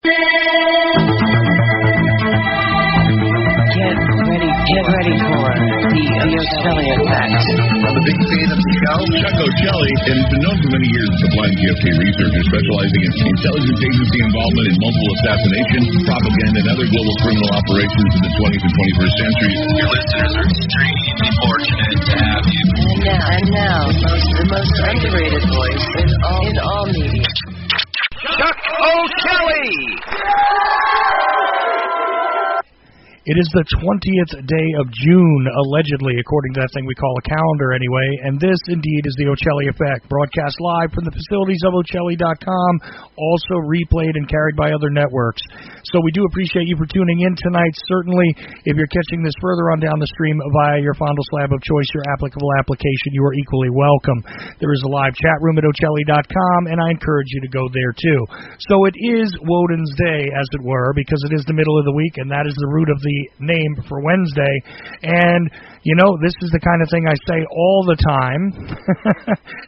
Get ready for the Ocelli effect. I'm a big fan of the show. Chuck Ocelli has been known for many years as a blind GFK researcher specializing in intelligence agency involvement in multiple assassination, propaganda, and other global criminal operations in the 20th and 21st centuries. Your listeners are extremely fortunate to have you. And now, the most underrated voice in all media. Chuck Ocelli! It is the 20th day of June, allegedly, according to that thing we call a calendar anyway, and this, indeed, is the Ocelli Effect, broadcast live from the facilities of Ocelli.com, also replayed and carried by other networks. So we do appreciate you for tuning in tonight. Certainly, if you're catching this further on down the stream via your Fondle Slab of choice, your applicable application, you are equally welcome. There is a live chat room at Ocelli.com, and I encourage you to go there, too. So it is Woden's Day, as it were, because it is the middle of the week, and that is the root of the name for Wednesday. And, you know, this is the kind of thing I say all the time.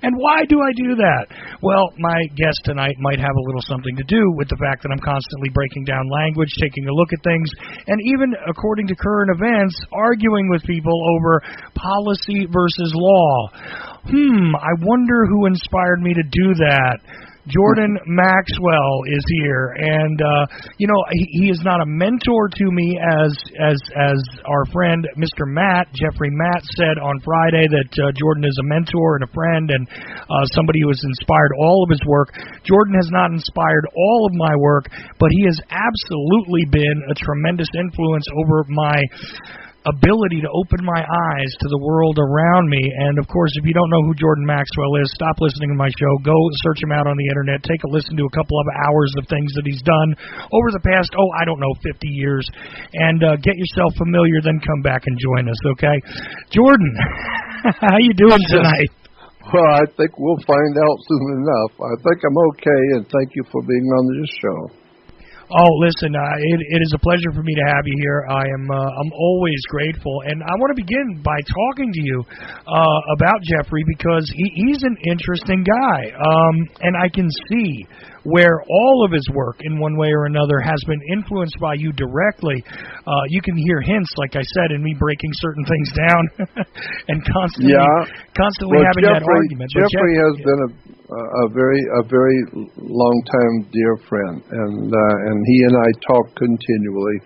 And why do I do that? Well, my guest tonight might have a little something to do with the fact that I'm constantly breaking down language, taking a look at things, and even, according to current events, arguing with people over policy versus law. I wonder who inspired me to do that. Jordan Maxwell is here, and you know, he is not a mentor to me as our friend Mr. Matt, Jeffrey Matt, said on Friday that Jordan is a mentor and a friend and somebody who has inspired all of his work. Jordan has not inspired all of my work, but he has absolutely been a tremendous influence over my ability to open my eyes to the world around me. And, of course, if you don't know who Jordan Maxwell is, stop listening to my show. Go search him out on the Internet. Take a listen to a couple of hours of things that he's done over the past, 50 years. And get yourself familiar, then come back and join us, okay? Jordan, how you doing tonight? Well, I think we'll find out soon enough. I think I'm okay, and thank you for being on this show. Oh, listen, it is a pleasure for me to have you here. I'm always grateful, and I want to begin by talking to you about Jeffrey because he's an interesting guy, and I can see where all of his work, in one way or another, has been influenced by you directly. You can hear hints, like I said, in me breaking certain things down and constantly having that argument. Jeffrey has been a very long time dear friend, and he and I talk continually.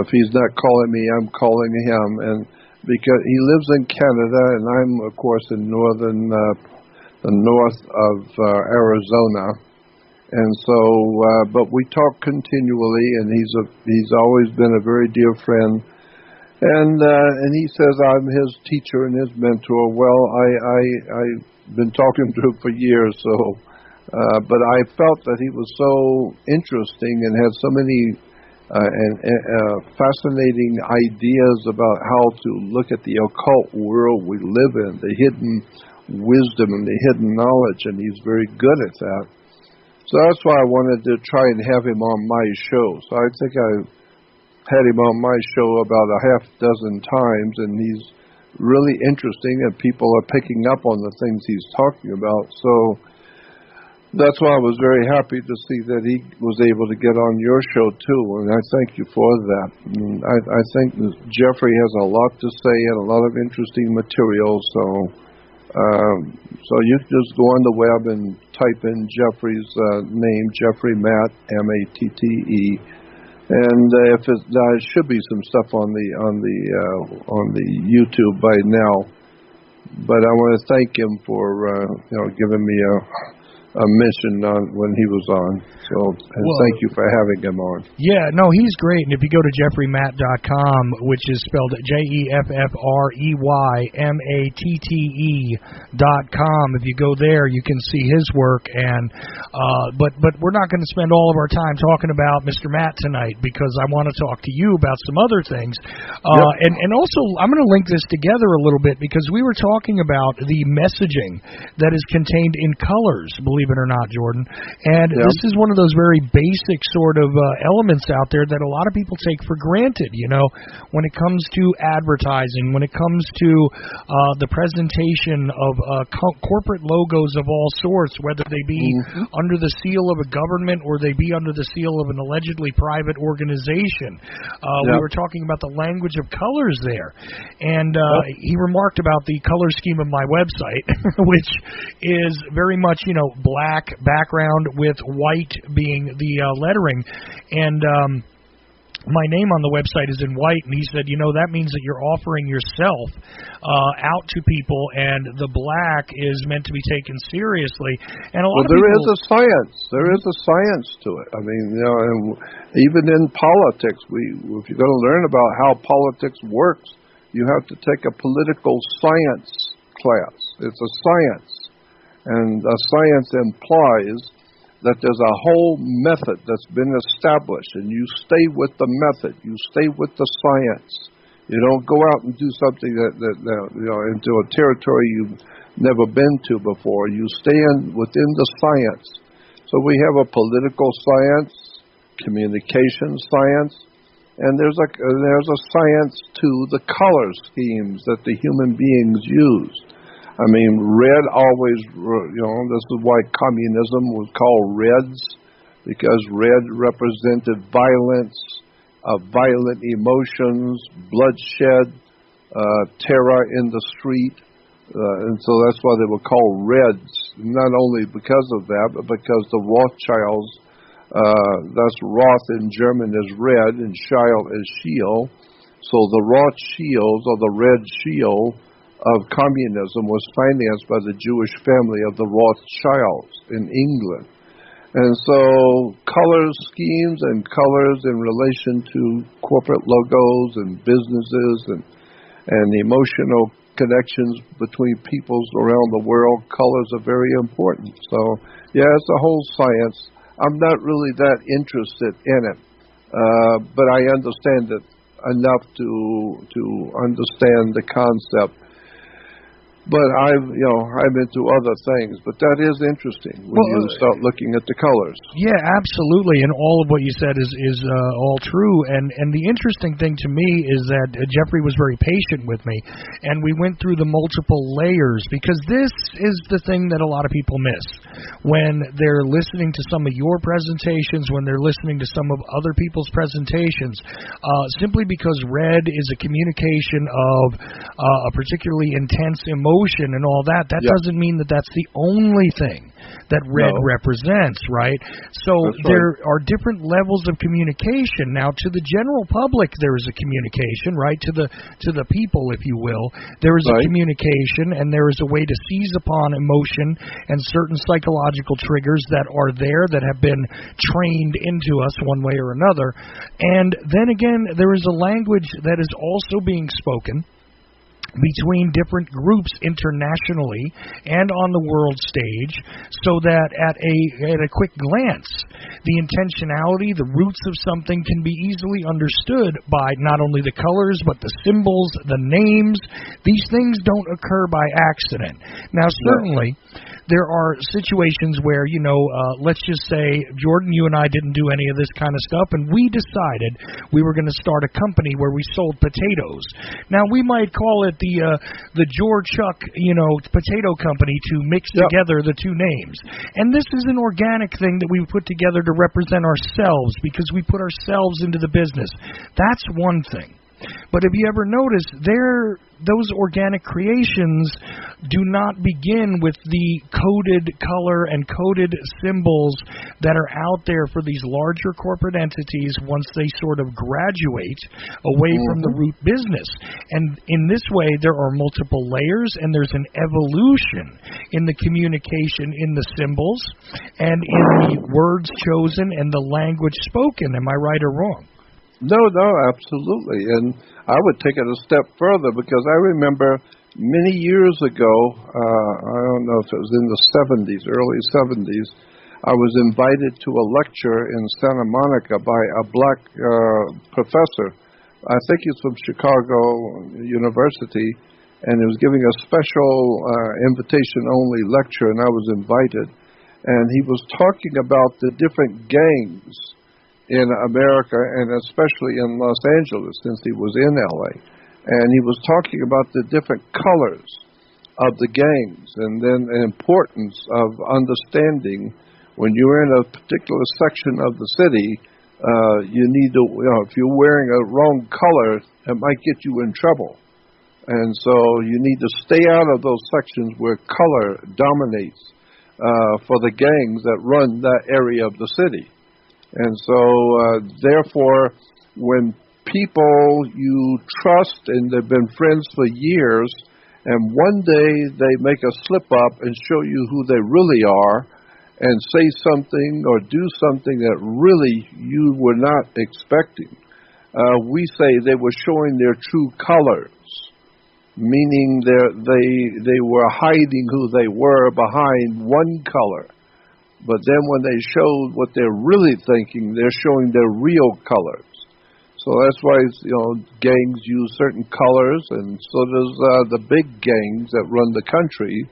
If he's not calling me, I'm calling him, and because he lives in Canada, and I'm of course in the north of Arizona, and so but we talk continually, and he's always been a very dear friend. And he says I'm his teacher and his mentor. Well, I've been talking to him for years, so but I felt that he was so interesting and had so many fascinating ideas about how to look at the occult world we live in, the hidden wisdom and the hidden knowledge, and he's very good at that. So that's why I wanted to try and have him on my show. So I think I had him on my show about a half dozen times, and he's really interesting, and people are picking up on the things he's talking about. So that's why I was very happy to see that he was able to get on your show too, and I thank you for that. And I think Jeffrey has a lot to say and a lot of interesting material, so you can just go on the web and type in Jeffrey's name, Jeffrey Matt, M-A-T-T-E, and if there should be some stuff on the YouTube by now. But I want to thank him for giving me a mention on when he was on. So thank you for having him on. Yeah, no, he's great. And if you go to JeffreyMatte.com, which is spelled JeffreyMatte.com, if you go there, you can see his work. And but we're not going to spend all of our time talking about Mr. Matt tonight because I want to talk to you about some other things. And also, I'm going to link this together a little bit because we were talking about the messaging that is contained in colors, believe believe it or not, Jordan. And Yeah. this is one of those very basic sort of elements out there that a lot of people take for granted, you know, when it comes to advertising, when it comes to the presentation of corporate logos of all sorts, whether they be under the seal of a government or they be under the seal of an allegedly private organization. We were talking about the language of colors there, and he remarked about the color scheme of my website, which is very much, you know, black background with white being the lettering, and my name on the website is in white, and he said, you know, that means that you're offering yourself out to people, and the black is meant to be taken seriously. And a lot of there people, is a science. There is a science to it. I mean, you know, and even in politics, if you're going to learn about how politics works, you have to take a political science class. It's a science, and a science implies that there's a whole method that's been established, and you stay with the method. You stay with the science. You don't go out and do something that you know, into a territory you've never been to before. You stay within the science. So we have a political science, communication science, and there's a science to the color schemes that the human beings use. I mean, red always, you know, this is why communism was called Reds, because red represented violence, violent emotions, bloodshed, terror in the street, and so that's why they were called Reds, not only because of that, but because the Rothschilds, that's Roth in German is red and Schild is shield, so the Rothschilds, or the Red Shield, of communism was financed by the Jewish family of the Rothschilds in England. And so color schemes and colors in relation to corporate logos and businesses and emotional connections between peoples around the world, colors are very important. So, yeah, it's a whole science. I'm not really that interested in it, but I understand it enough to understand the concept. But I'm into other things. But that is interesting when you start looking at the colors. Yeah, absolutely. And all of what you said is all true. And the interesting thing to me is that Jeffrey was very patient with me, and we went through the multiple layers, because this is the thing that a lot of people miss when they're listening to some of your presentations, when they're listening to some of other people's presentations. Simply because red is a communication of a particularly intense emotion and all that, doesn't mean that that's the only thing that red represents, right? So there are different levels of communication. Now, to the general public, there is a communication, right? To the people, if you will, there is a communication, and there is a way to seize upon emotion and certain psychological triggers that are there, that have been trained into us one way or another. And then again, there is a language that is also being spoken between different groups internationally and on the world stage, so that at a quick glance, the intentionality, the roots of something can be easily understood by not only the colors, but the symbols, the names. These things don't occur by accident. Now, certainly, there are situations where, let's just say, Jordan, you and I didn't do any of this kind of stuff, and we decided we were going to start a company where we sold potatoes. Now, we might call it the George Chuck, potato company, to mix together the two names. And this is an organic thing that we put together to represent ourselves, because we put ourselves into the business. That's one thing. But have you ever noticed those organic creations do not begin with the coded color and coded symbols that are out there for these larger corporate entities once they sort of graduate away from the root business. And in this way, there are multiple layers, and there's an evolution in the communication, in the symbols, and in the words chosen and the language spoken. Am I right or wrong? No, absolutely. And I would take it a step further, because I remember many years ago, I don't know if it was in the 70s, early 70s, I was invited to a lecture in Santa Monica by a black professor. I think he's from Chicago University, and he was giving a special invitation-only lecture, and I was invited. and he was talking about the different gangs in America, and especially in Los Angeles, since he was in LA. And he was talking about the different colors of the gangs, and then the importance of understanding when you're in a particular section of the city, you need to, if you're wearing a wrong color, it might get you in trouble. And so you need to stay out of those sections where color dominates for the gangs that run that area of the city. And so, therefore, when people you trust and they've been friends for years, and one day they make a slip up and show you who they really are, and say something or do something that really you were not expecting, we say they were showing their true colors, meaning they were hiding who they were behind one color. But then when they showed what they're really thinking, they're showing their real colors. So that's why gangs use certain colors, and so does the big gangs that run the country.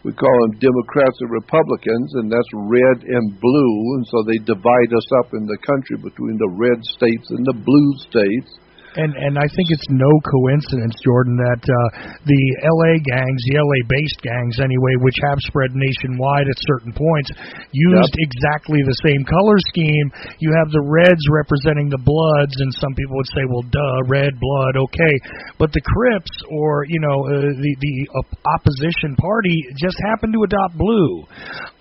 We call them Democrats and Republicans, and that's red and blue, and so they divide us up in the country between the red states and the blue states. And I think it's no coincidence, Jordan, that the L.A. gangs, the L.A.-based gangs anyway, which have spread nationwide at certain points, used exactly the same color scheme. You have the reds representing the Bloods, and some people would say, well, duh, red, blood, okay. But the Crips, or, the opposition party, just happened to adopt blue.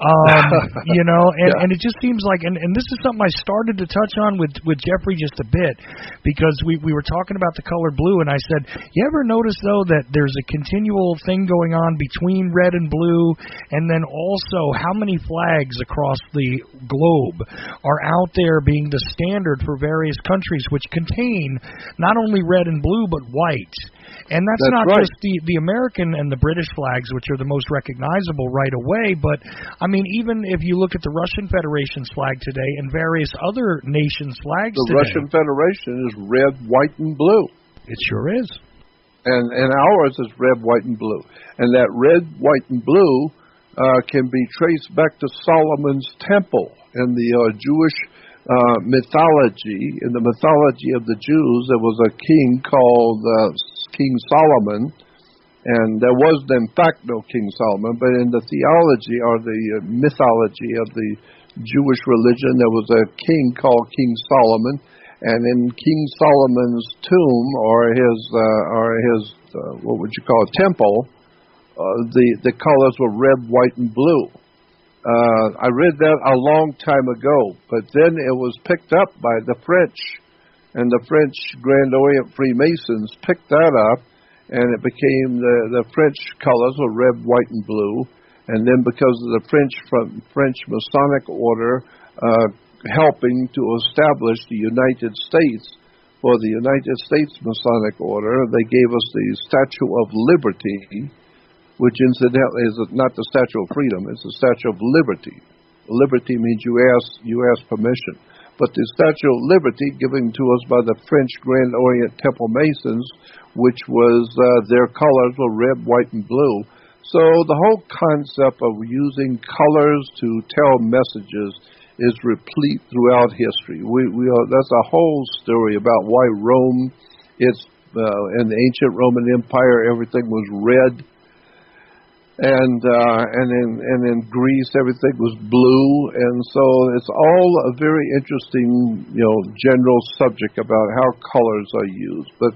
And it just seems like, and this is something I started to touch on with Jeffrey just a bit, because we were talking about the color blue, and I said, you ever notice, though, that there's a continual thing going on between red and blue, and then also how many flags across the globe are out there being the standard for various countries, which contain not only red and blue, but white. And that's not right. Just the American and the British flags, which are the most recognizable right away, but, I mean, even if you look at the Russian Federation's flag today and various other nations' flags today. The Russian Federation is red, white, and blue. It sure is. And ours is red, white, and blue. And that red, white, and blue can be traced back to Solomon's temple in the Jewish mythology. In the mythology of the Jews, there was a king called King Solomon, and there was in fact no King Solomon, but in the theology or the mythology of the Jewish religion, there was a king called King Solomon, and in King Solomon's tomb or his what would you call it, temple, the colors were red, white, and blue. I read that a long time ago, but then it was picked up by the French, and the French Grand Orient Freemasons picked that up, and it became the French colors were red, white, and blue. And then because of the French Masonic order helping to establish the United States, for the United States Masonic order, they gave us the Statue of Liberty, which incidentally is not the Statue of Freedom, it's the Statue of Liberty. Liberty means you ask permission. But the Statue of Liberty given to us by the French Grand Orient Temple Masons, which was their colors were red, white, and blue. So the whole concept of using colors to tell messages is replete throughout history. That's a whole story about why Rome, in the ancient Roman Empire, everything was red. And in Greece everything was blue, and so it's all a very interesting, general subject about how colors are used. But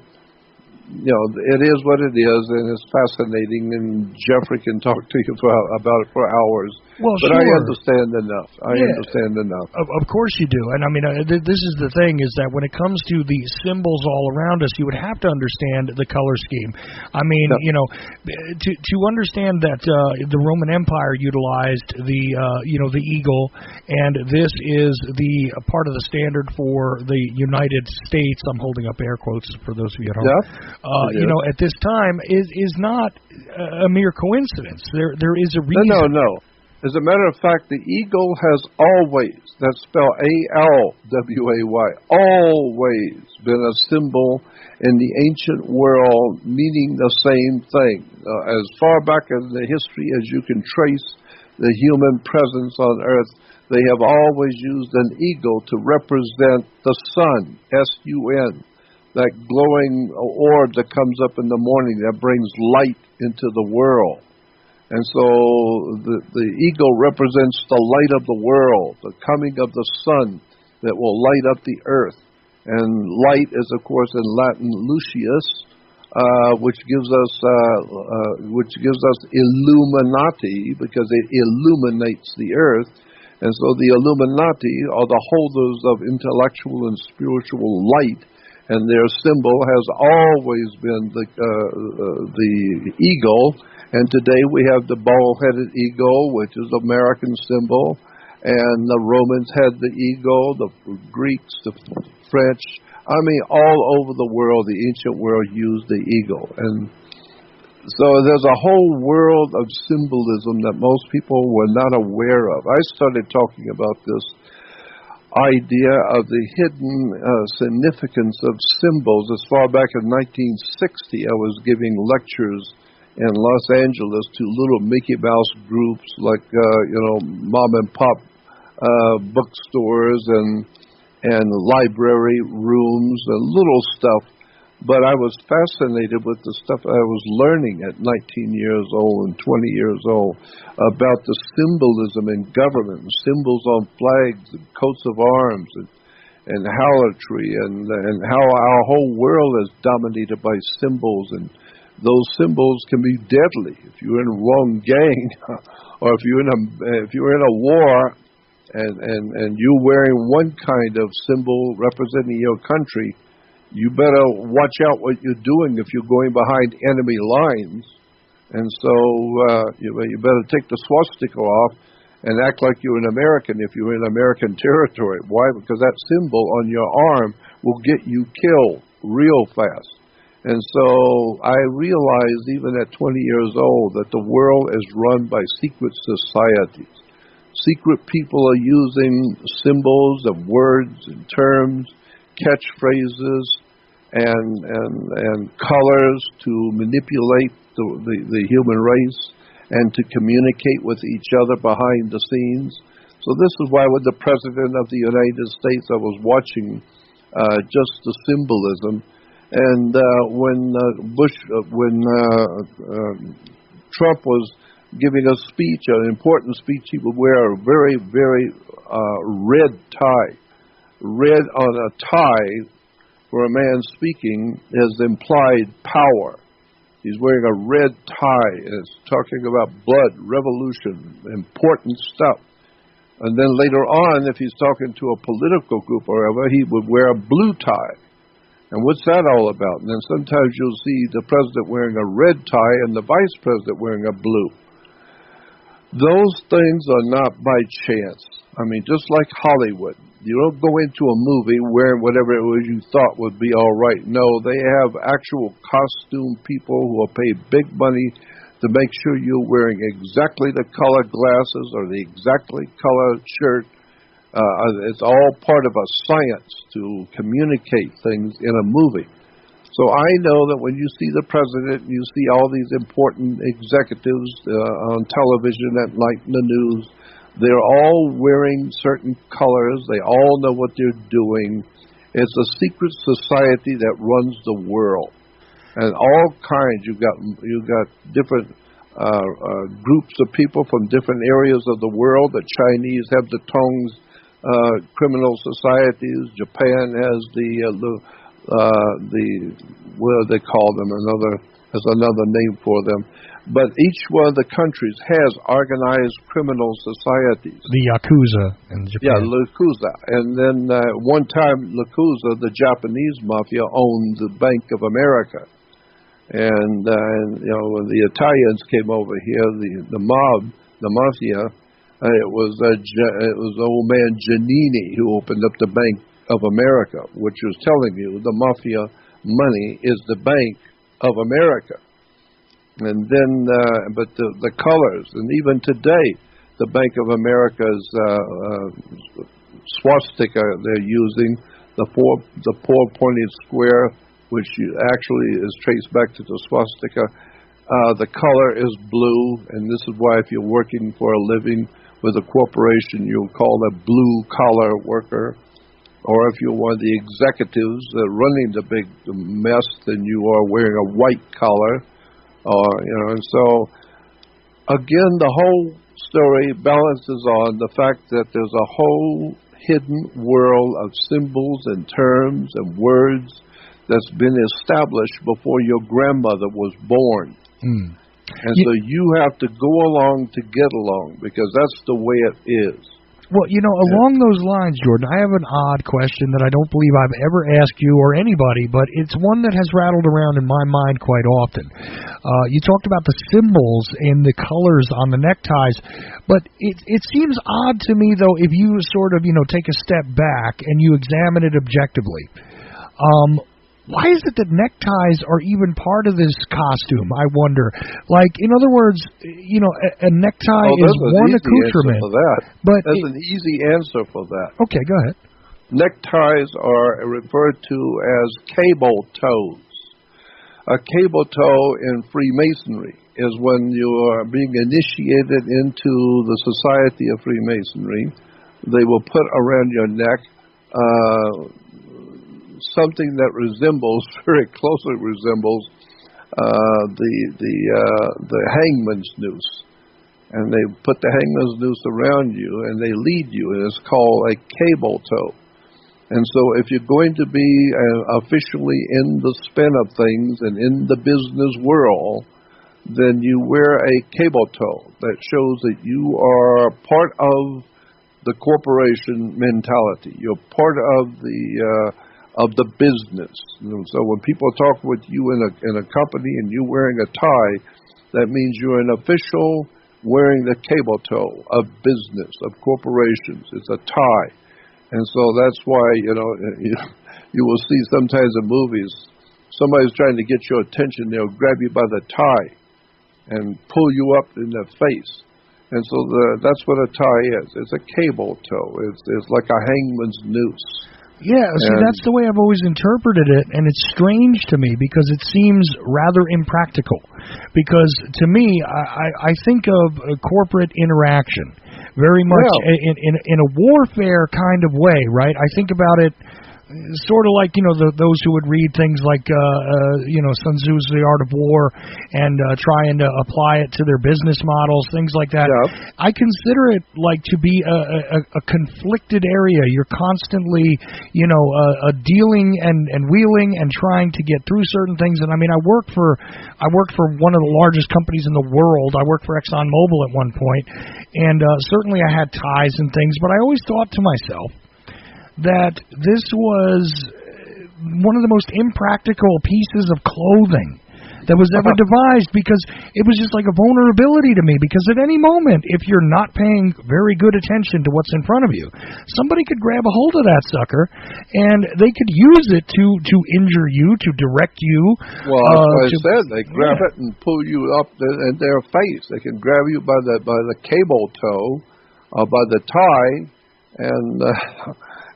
it is what it is, and it's fascinating. And Jeffrey can talk to you about it for hours. Well, but sure. I understand enough. I understand enough. Of course you do. And I mean, this is the thing, is that when it comes to the symbols all around us, you would have to understand the color scheme. I mean, to understand that the Roman Empire utilized the eagle, and this is the part of the standard for the United States. I'm holding up air quotes for those of you at home. At this time is not a mere coincidence. There is a reason. No. As a matter of fact, the eagle has always, that's spelled A-L-W-A-Y, always been a symbol in the ancient world, meaning the same thing. As far back in the history as you can trace the human presence on earth, they have always used an eagle to represent the sun, S-U-N, that glowing orb that comes up in the morning that brings light into the world. And so the eagle represents the light of the world, the coming of the sun that will light up the earth. And light is, of course, in Latin lucius, which gives us illuminati, because it illuminates the earth. And so the Illuminati are the holders of intellectual and spiritual light, and their symbol has always been the eagle. And today we have the bald-headed eagle, which is the American symbol, and the Romans had the eagle, the Greeks, the French. I mean, all over the world, the ancient world used the eagle. And so there's a whole world of symbolism that most people were not aware of. I started talking about this idea of the hidden significance of symbols as far back in 1960. I was giving lectures in Los Angeles to little Mickey Mouse groups like, mom and pop bookstores and library rooms and little stuff. But I was fascinated with the stuff I was learning at 19 years old and 20 years old about the symbolism in government, symbols on flags and coats of arms and harlotry, and how our whole world is dominated by symbols, and those symbols can be deadly if you're in a wrong gang, or if you're in a war and you're wearing one kind of symbol representing your country. You better watch out what you're doing if you're going behind enemy lines. And so you better take the swastika off and act like you're an American if you're in American territory. Why? Because that symbol on your arm will get you killed real fast. And so I realized even at 20 years old that the world is run by secret societies. Secret people are using symbols and words and terms, catchphrases, and colors to manipulate the human race and to communicate with each other behind the scenes. So this is why with the President of the United States, I was watching just the symbolism. And when Trump was giving a speech, an important speech, he would wear a very, very red tie. Red on a tie for a man speaking is implied power. He's wearing a red tie, and it's talking about blood, revolution, important stuff. And then later on, if he's talking to a political group or whatever, he would wear a blue tie. And what's that all about? And then sometimes you'll see the president wearing a red tie and the vice president wearing a blue. Those things are not by chance. I mean, just like Hollywood. You don't go into a movie wearing whatever it was you thought would be all right. No, they have actual costume people who will pay big money to make sure you're wearing exactly the color glasses or the exactly color shirt. It's all part of a science to communicate things in a movie. So I know that when you see the president, you see all these important executives on television at night in the news, they're all wearing certain colors. They all know what they're doing. It's a secret society that runs the world, and all kinds. You've got different groups of people from different areas of the world. The Chinese have the Tongs criminal societies. Japan has the what do they call them? There's another name for them. But each one of the countries has organized criminal societies. The Yakuza in Japan. Yeah, Yakuza. And then one time, Yakuza, the Japanese mafia, owned the Bank of America. And when the Italians came over here, the mob, the mafia, it was old man Giannini who opened up the Bank of America, which was telling you the mafia money is the Bank of America. And then, but the colors, and even today, the Bank of America's swastika they're using, the four-pointed square, which actually is traced back to the swastika, The color is blue, and this is why if you're working for a living with a corporation, you'll call a blue-collar worker. Or if you're one of the executives running the big mess, then you are wearing a white collar. And so, again, the whole story balances on the fact that there's a whole hidden world of symbols and terms and words that's been established before your grandmother was born. And so you have to go along to get along, because that's the way it is. Well, along those lines, Jordan, I have an odd question that I don't believe I've ever asked you or anybody, but it's one that has rattled around in my mind quite often. You talked about the symbols and the colors on the neckties, but it seems odd to me, though, if you sort of, take a step back and you examine it objectively. Why is it that neckties are even part of this costume, I wonder? Like, in other words, a necktie is one accoutrement. But there's an easy answer for that. Okay, go ahead. Neckties are referred to as cable toes. A cable toe in Freemasonry is when you are being initiated into the Society of Freemasonry. They will put around your neck something that very closely resembles the hangman's noose, and they put the hangman's noose around you and they lead you, and it's called a cable toe. And so, if you're going to be officially in the spin of things and in the business world, then you wear a cable toe that shows that you are part of the corporation mentality. You're part of the business. So when people talk with you in a company and you wearing a tie, that means you're an official wearing the cable toe of business, of corporations. It's a tie. And so that's why, you will see sometimes in movies, somebody's trying to get your attention, they'll grab you by the tie and pull you up in the face. And so that's what a tie is. It's a cable toe. It's like a hangman's noose. Yeah, see, that's the way I've always interpreted it, and it's strange to me because it seems rather impractical. Because to me, I think of a corporate interaction very much in a warfare kind of way, right? I think about it sort of like, those who would read things like, Sun Tzu's The Art of War and trying to apply it to their business models, things like that. Yeah. I consider it like to be a conflicted area. You're constantly, dealing and wheeling and trying to get through certain things. And I mean, I worked for one of the largest companies in the world. I worked for ExxonMobil at one point, and certainly I had ties and things, but I always thought to myself that this was one of the most impractical pieces of clothing that was ever devised, because it was just like a vulnerability to me, because at any moment, if you're not paying very good attention to what's in front of you, somebody could grab a hold of that sucker and they could use it to injure you, to direct you. Well, as I said, they grab it and pull you up in their face. They can grab you by the cable toe, by the tie,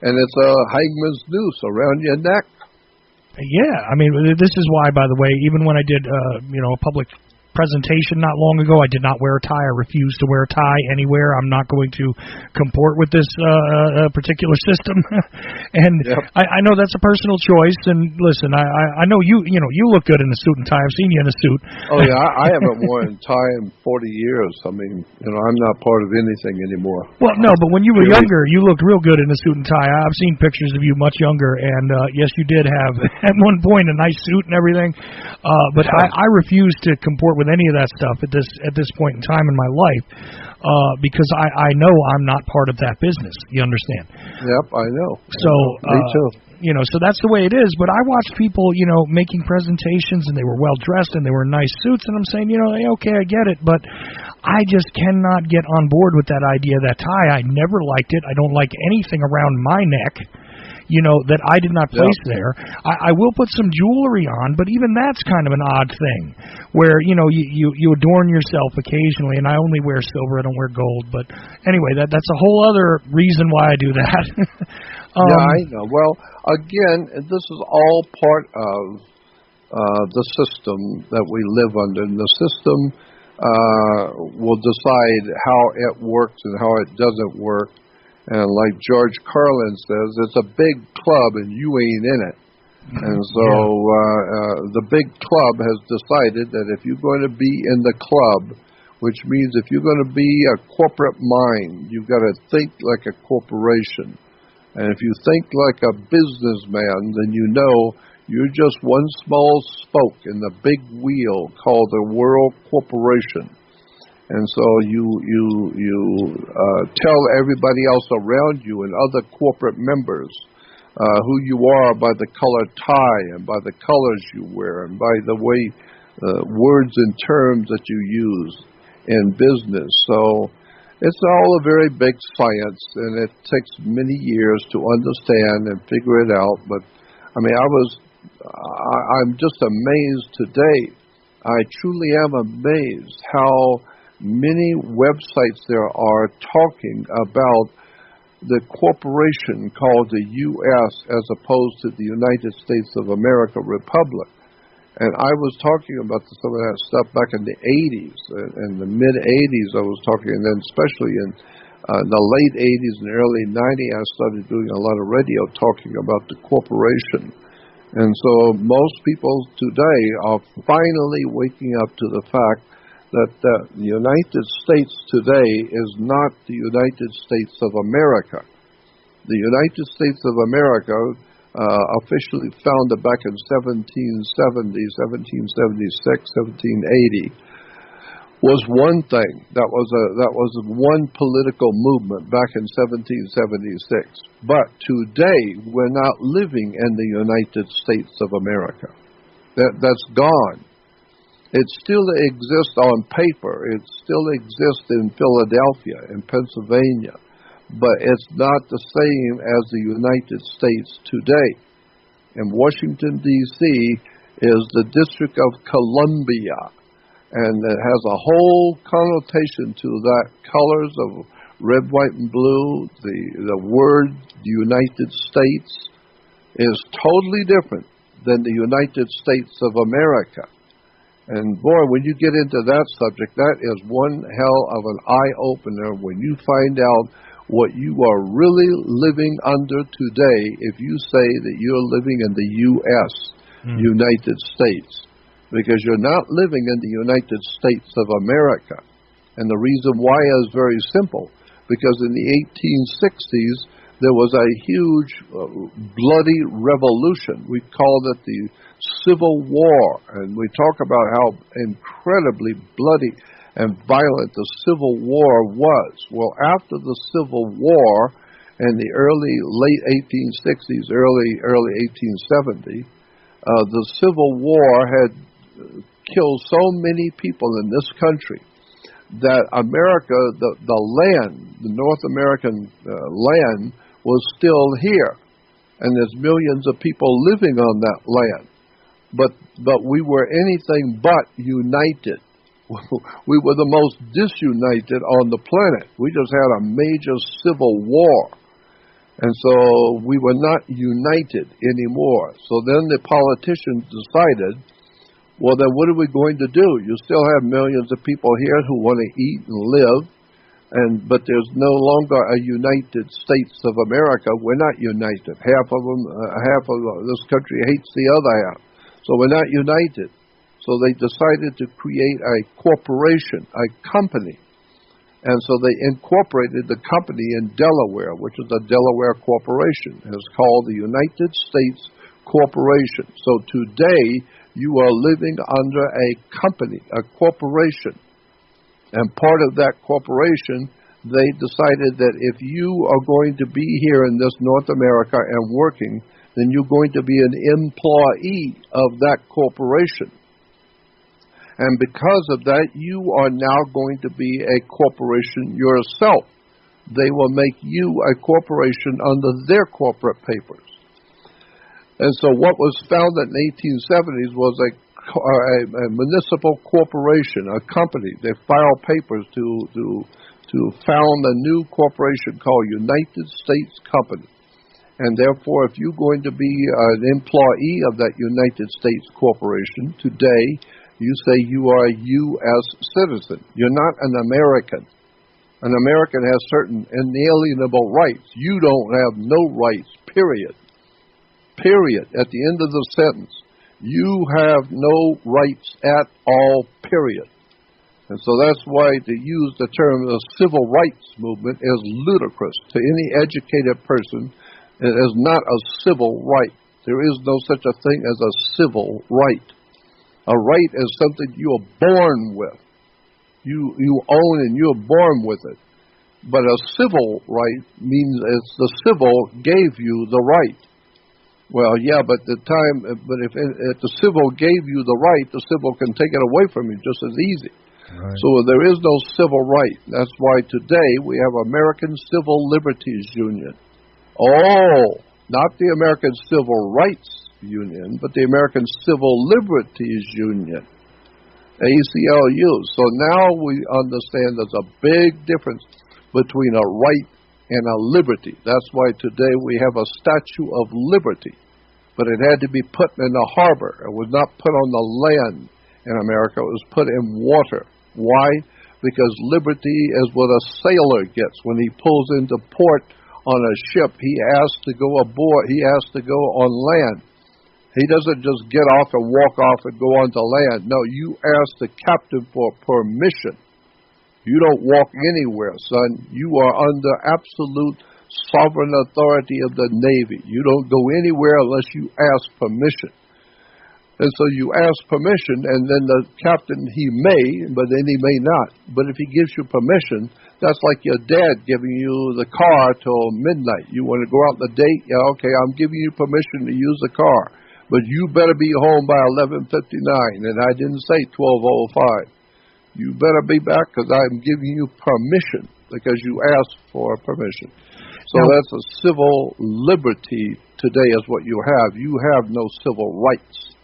and it's a hangman's noose around your neck. Yeah, I mean, this is why, by the way, even when I did, a public presentation not long ago, I did not wear a tie. I refused to wear a tie anywhere. I'm not going to comport with this particular system. And yep. I know that's a personal choice. And listen, I know you look good in a suit and tie. I've seen you in a suit. Oh yeah, I haven't worn a tie in 40 years. I mean, I'm not part of anything anymore. Well, no, but when you were younger, you looked real good in a suit and tie. I've seen pictures of you much younger, and yes, you did have at one point a nice suit and everything. But I refuse to comport with any of that stuff at this point in time in my life, because I know I'm not part of that business. You understand? Yep, I know. So me too. So that's the way it is. But I watched people, making presentations, and they were well dressed and they were in nice suits, and I'm saying, okay, I get it, but I just cannot get on board with that idea, that tie. I never liked it. I don't like anything around my neck, that I did not place there. I will put some jewelry on, but even that's kind of an odd thing, where, you adorn yourself occasionally, and I only wear silver, I don't wear gold. But anyway, that's a whole other reason why I do that. Yeah, I know. Well, again, this is all part of the system that we live under. And the system will decide how it works and how it doesn't work. And like George Carlin says, it's a big club and you ain't in it. And so the big club has decided that if you're going to be in the club, which means if you're going to be a corporate mind, you've got to think like a corporation. And if you think like a businessman, then you know you're just one small spoke in the big wheel called the World Corporation. And so you tell everybody else around you and other corporate members who you are by the color tie and by the colors you wear and by the way words and terms that you use in business. So it's all a very big science, and it takes many years to understand and figure it out. But I mean, I'm just amazed today. I truly am amazed how many websites there are talking about the corporation called the U.S. as opposed to the United States of America Republic. And I was talking about some of that stuff back in the 80s, in the mid-80s I was talking, and then especially in the late 80s and early 90s I started doing a lot of radio talking about the corporation. And so most people today are finally waking up to the fact that the United States today is not the United States of America. The United States of America, officially founded back in 1770, 1776, 1780, was one thing. That was one political movement back in 1776. But today, we're not living in the United States of America. That's gone. It still exists on paper. It still exists in Philadelphia, in Pennsylvania. But it's not the same as the United States today. And Washington, D.C. is the District of Columbia. And it has a whole connotation to that, colors of red, white, and blue. The word United States is totally different than the United States of America. And boy, when you get into that subject, that is one hell of an eye-opener when you find out what you are really living under today if you say that you're living in the U.S., United States. Because you're not living in the United States of America. And the reason why is very simple. Because in the 1860s, there was a huge bloody revolution. We called it the Civil War, and we talk about how incredibly bloody and violent the Civil War was. Well, after the Civil War in the late 1860s, early 1870, the Civil War had killed so many people in this country that America, the land, the North American land, was still here, and there's millions of people living on that land. But we were anything but united. We were the most disunited on the planet. We just had a major civil war. And so we were not united anymore. So then the politicians decided, well, then what are we going to do? You still have millions of people here who want to eat and live, but there's no longer a United States of America. We're not united. Half of this country hates the other half. So we're not united. So they decided to create a corporation, a company. And so they incorporated the company in Delaware, which is the Delaware Corporation. It's called the United States Corporation. So today, you are living under a company, a corporation. And part of that corporation, they decided that if you are going to be here in this North America and working, then you're going to be an employee of that corporation. And because of that, you are now going to be a corporation yourself. They will make you a corporation under their corporate papers. And so what was founded in the 1870s was a municipal corporation, a company. They filed papers to found a new corporation called United States Company. And therefore, if you're going to be an employee of that United States corporation today, you say you are a U.S. citizen. You're not an American. An American has certain inalienable rights. You don't have no rights, period. Period. At the end of the sentence. You have no rights at all, period. And so that's why to use the term the civil rights movement is ludicrous to any educated person. It is not a civil right. There is no such a thing as a civil right. A right is something you are born with. You own and you're born with it. But a civil right means it's the civil gave you the right. Well, yeah, but if the civil gave you the right, the civil can take it away from you just as easy. Right. So there is no civil right. That's why today we have American Civil Liberties Union. Oh, not the American Civil Rights Union, but the American Civil Liberties Union, ACLU. So now we understand there's a big difference between a right and a liberty. That's why today we have a Statue of Liberty, but it had to be put in the harbor. It was not put on the land in America. It was put in water. Why? Because liberty is what a sailor gets when he pulls into port on a ship. He has to go aboard. He has to go on land. He doesn't just get off and walk off and go onto land. No, you ask the captain for permission. You don't walk anywhere, son. You are under absolute sovereign authority of the Navy. You don't go anywhere unless you ask permission. And so you ask permission, and then the captain, he may, but then he may not. But if he gives you permission, that's like your dad giving you the car till midnight. You want to go out on a date? Yeah, okay, I'm giving you permission to use the car. But you better be home by 11:59, and I didn't say 12:05. You better be back because I'm giving you permission because you asked for permission. So that's a civil liberty today is what you have. You have no civil rights,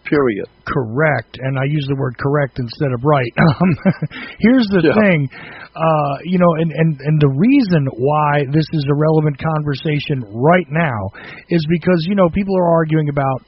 period. Correct. And I use the word correct instead of right. Here's the thing, and the reason why this is a relevant conversation right now is because, people are arguing about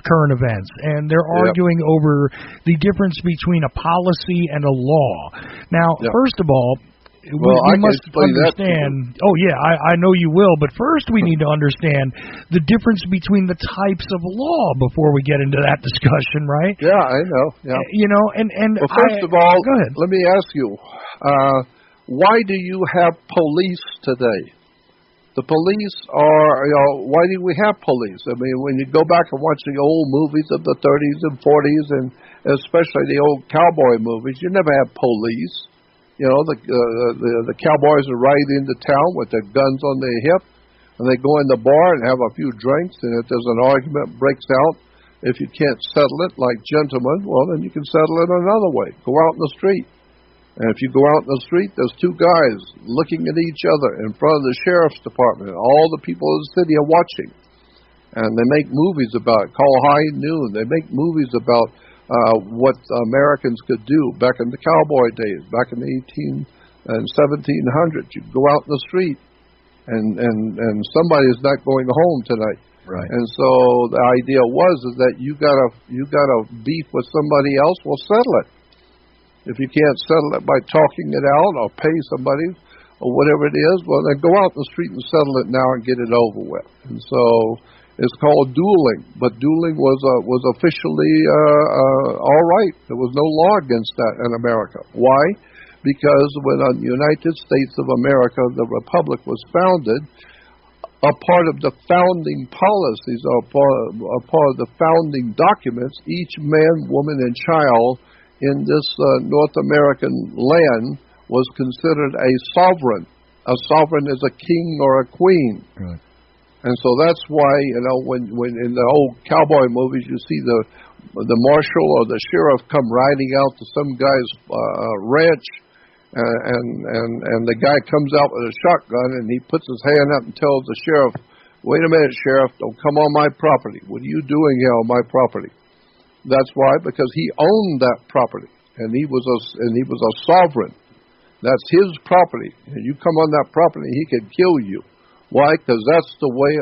current events, and they're arguing over the difference between a policy and a law. Now, first of all, we must understand. Oh, yeah, I know you will, but first we need to understand the difference between the types of law before we get into that discussion, right? Yeah, I know. Yeah. Well, first of all, go ahead. Let me ask you, why do you have police today? The police are, why do we have police? I mean, when you go back and watch the old movies of the 30s and 40s, and especially the old cowboy movies, you never had police. The cowboys are ride into town with their guns on their hip, and they go in the bar and have a few drinks, and if there's an argument breaks out, if you can't settle it like gentlemen, well, then you can settle it another way. Go out in the street. And if you go out in the street, there's two guys looking at each other in front of the sheriff's department. All the people in the city are watching. And they make movies about it, called High Noon. They make movies about what Americans could do back in the cowboy days, back in the 18 and 1700s. You go out in the street, and somebody's not going home tonight. Right. And so the idea is that you got a beef with somebody else, well, settle it. If you can't settle it by talking it out or pay somebody or whatever it is, well, then go out in the street and settle it now and get it over with. And so it's called dueling, but dueling was officially all right. There was no law against that in America. Why? Because when the United States of America, the Republic, was founded, a part of the founding policies, a part of the founding documents, each man, woman, and child in this North American land was considered a sovereign. A sovereign is a king or a queen. Right. And so that's why, when in the old cowboy movies you see the marshal or the sheriff come riding out to some guy's ranch, and the guy comes out with a shotgun and he puts his hand up and tells the sheriff, "Wait a minute, sheriff, don't come on my property. What are you doing here on my property?" That's why, because he owned that property, and he was a sovereign. That's his property. And you come on that property, he could kill you. Why? Because that's the way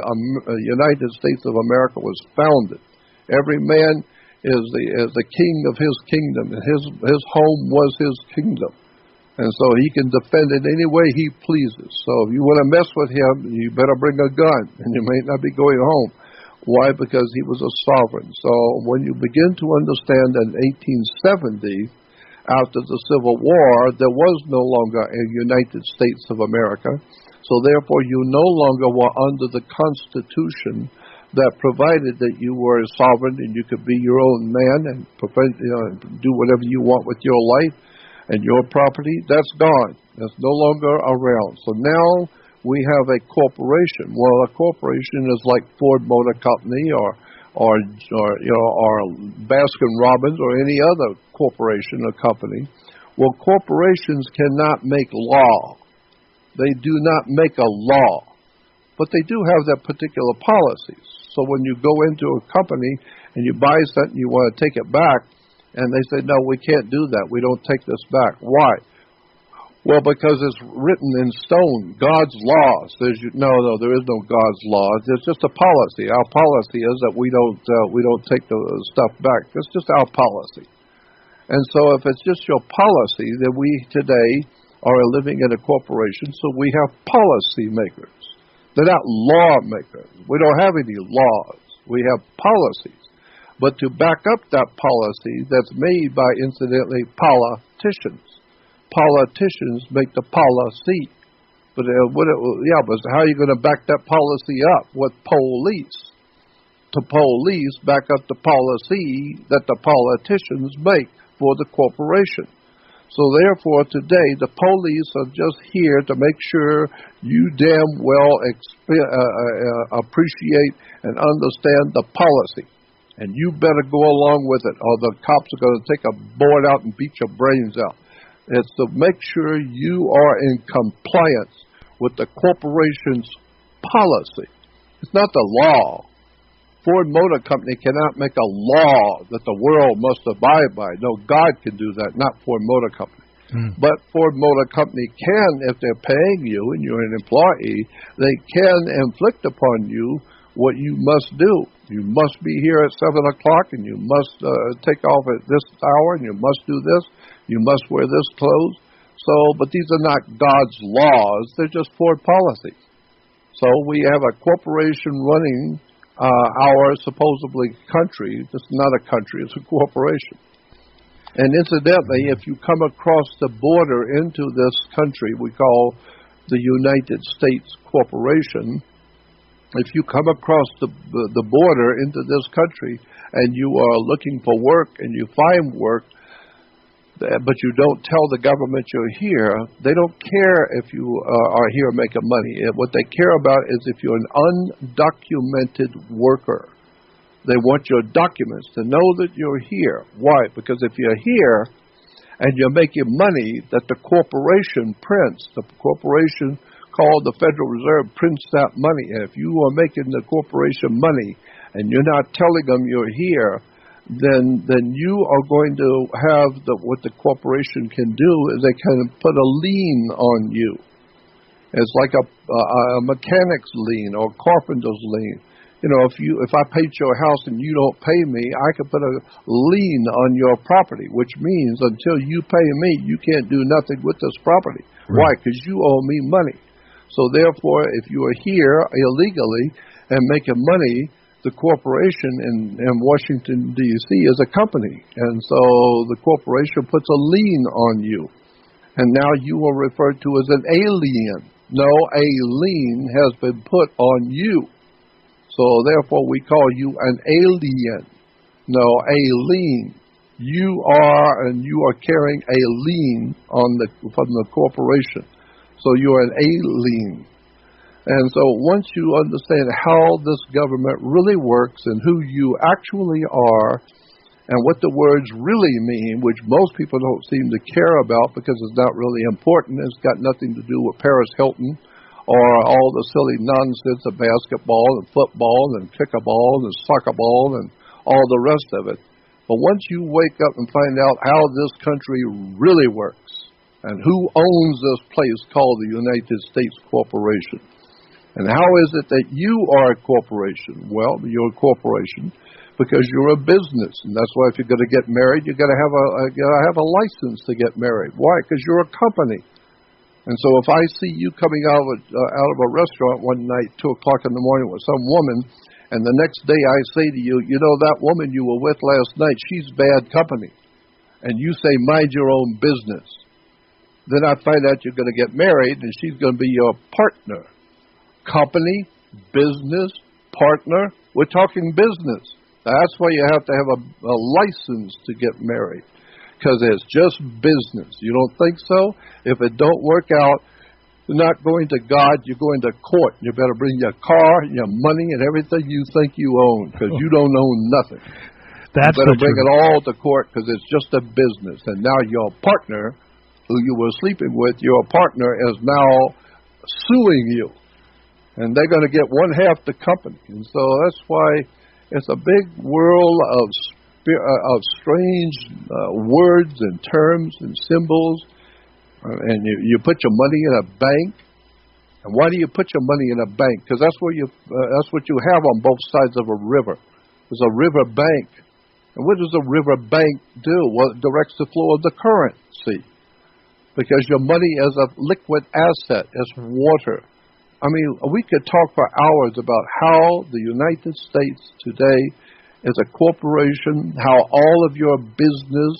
United States of America was founded. Every man is the king of his kingdom, and his home was his kingdom. And so he can defend it any way he pleases. So if you want to mess with him, you better bring a gun, and you may not be going home. Why? Because he was a sovereign. So when you begin to understand that in 1870, after the Civil War, there was no longer a United States of America. So therefore, you no longer were under the Constitution that provided that you were a sovereign and you could be your own man and do whatever you want with your life and your property. That's gone. That's no longer around. So now we have a corporation. Well, a corporation is like Ford Motor Company or Baskin Robbins or any other corporation or company. Well, corporations cannot make law. They do not make a law, but they do have their particular policies. So when you go into a company and you buy something, you want to take it back, and they say, no, we can't do that. We don't take this back. Why? Well, because it's written in stone. God's law says, no, there is no God's law. It's just a policy. Our policy is that we don't take the stuff back. It's just our policy. And so if it's just your policy, then we today are living in a corporation, so we have policy makers. They're not lawmakers. We don't have any laws. We have policies. But to back up that policy that's made by, incidentally, politicians. Politicians make the policy. But but how are you going to back that policy up? With police. To police back up the policy that the politicians make for the corporation. So therefore, today, the police are just here to make sure you damn well appreciate and understand the policy. And you better go along with it, or the cops are going to take a board out and beat your brains out. It's to make sure you are in compliance with the corporation's policy. It's not the law. Ford Motor Company cannot make a law that the world must abide by. No, God can do that, not Ford Motor Company. But Ford Motor Company can, if they're paying you and you're an employee, they can inflict upon you what you must do. You must be here at 7 o'clock, and you must take off at this hour, and you must do this. You must wear this clothes. So, but these are not God's laws. They're just Ford policies. So we have a corporation running our supposedly country. It's not a country, it's a corporation. And incidentally, if you come across the border into this country we call the United States Corporation, if you come across the border into this country and you are looking for work and you find work, but you don't tell the government you're here, they don't care if you are here making money. What they care about is if you're an undocumented worker. They want your documents to know that you're here. Why? Because if you're here and you're making money that the corporation prints, the corporation called the Federal Reserve prints that money. And if you are making the corporation money and you're not telling them you're here, then you are going to have what the corporation can do is they can put a lien on you. It's like a mechanic's lien or carpenter's lien. You know, if I paint your house and you don't pay me, I can put a lien on your property, which means until you pay me, you can't do nothing with this property. Right. Why? Because you owe me money. So therefore, if you are here illegally and making money, the corporation in Washington, D.C. is a company. And so the corporation puts a lien on you. And now you are referred to as an alien. No, a lien has been put on you. So therefore we call you an alien. No, a lien. You are carrying a lien from the corporation. So you're an alien. And so once you understand how this government really works and who you actually are and what the words really mean, which most people don't seem to care about because it's not really important, it's got nothing to do with Paris Hilton or all the silly nonsense of basketball and football and kickball and soccer ball and all the rest of it. But once you wake up and find out how this country really works and who owns this place called the United States Corporation, And how is it that you are a corporation? Well, you're a corporation because you're a business, and that's why if you're going to get married, you got to have a license to get married. Why? Because you're a company. And so if I see you coming out of a restaurant one night, 2 o'clock in the morning with some woman, and the next day I say to you, you know, that woman you were with last night, she's bad company. And you say, mind your own business. Then I find out you're going to get married, and she's going to be your partner. Company, business, partner, we're talking business. That's why you have to have a license to get married. Because it's just business. You don't think so? If it don't work out, you're not going to God, you're going to court. You better bring your car, your money, and everything you think you own, because you don't own nothing. That's you better bring it all to court, because it's just a business. And now your partner, who you were sleeping with, your partner is now suing you. And they're going to get one half the company. And so that's why it's a big world of strange words and terms and symbols, and you put your money in a bank. And why do you put your money in a bank? Because that's what you have on both sides of a river. There's a river bank, and what does a river bank do? Well, it directs the flow of the currency, because your money is a liquid asset. It's water. I mean, we could talk for hours about how the United States today is a corporation, how all of your business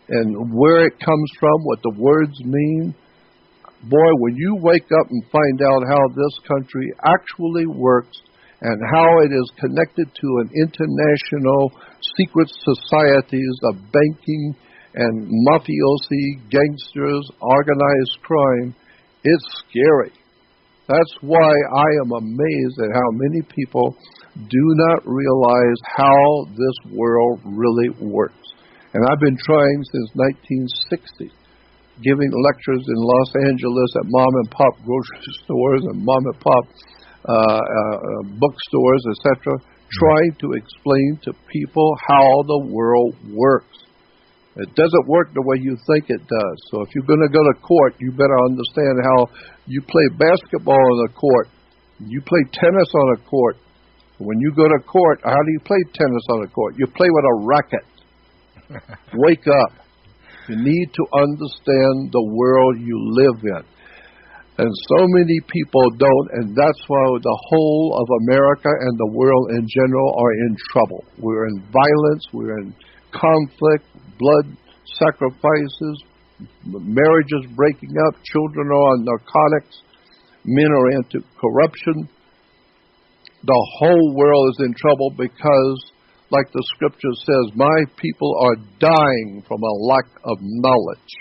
and where it comes from, what the words mean. Boy, when you wake up and find out how this country actually works and how it is connected to an international secret societies of banking and mafiosi, gangsters, organized crime, it's scary. That's why I am amazed at how many people do not realize how this world really works. And I've been trying since 1960, giving lectures in Los Angeles at mom-and-pop grocery stores and mom-and-pop bookstores, etc., trying to explain to people how the world works. It doesn't work the way you think it does. So if you're going to go to court, you better understand how you play basketball on a court. You play tennis on a court. When you go to court, how do you play tennis on a court? You play with a racket. Wake up. You need to understand the world you live in. And so many people don't, and that's why the whole of America and the world in general are in trouble. We're in violence, we're in conflict, blood sacrifices, marriages breaking up, children are on narcotics, men are into corruption. The whole world is in trouble because, like the scripture says, my people are dying from a lack of knowledge.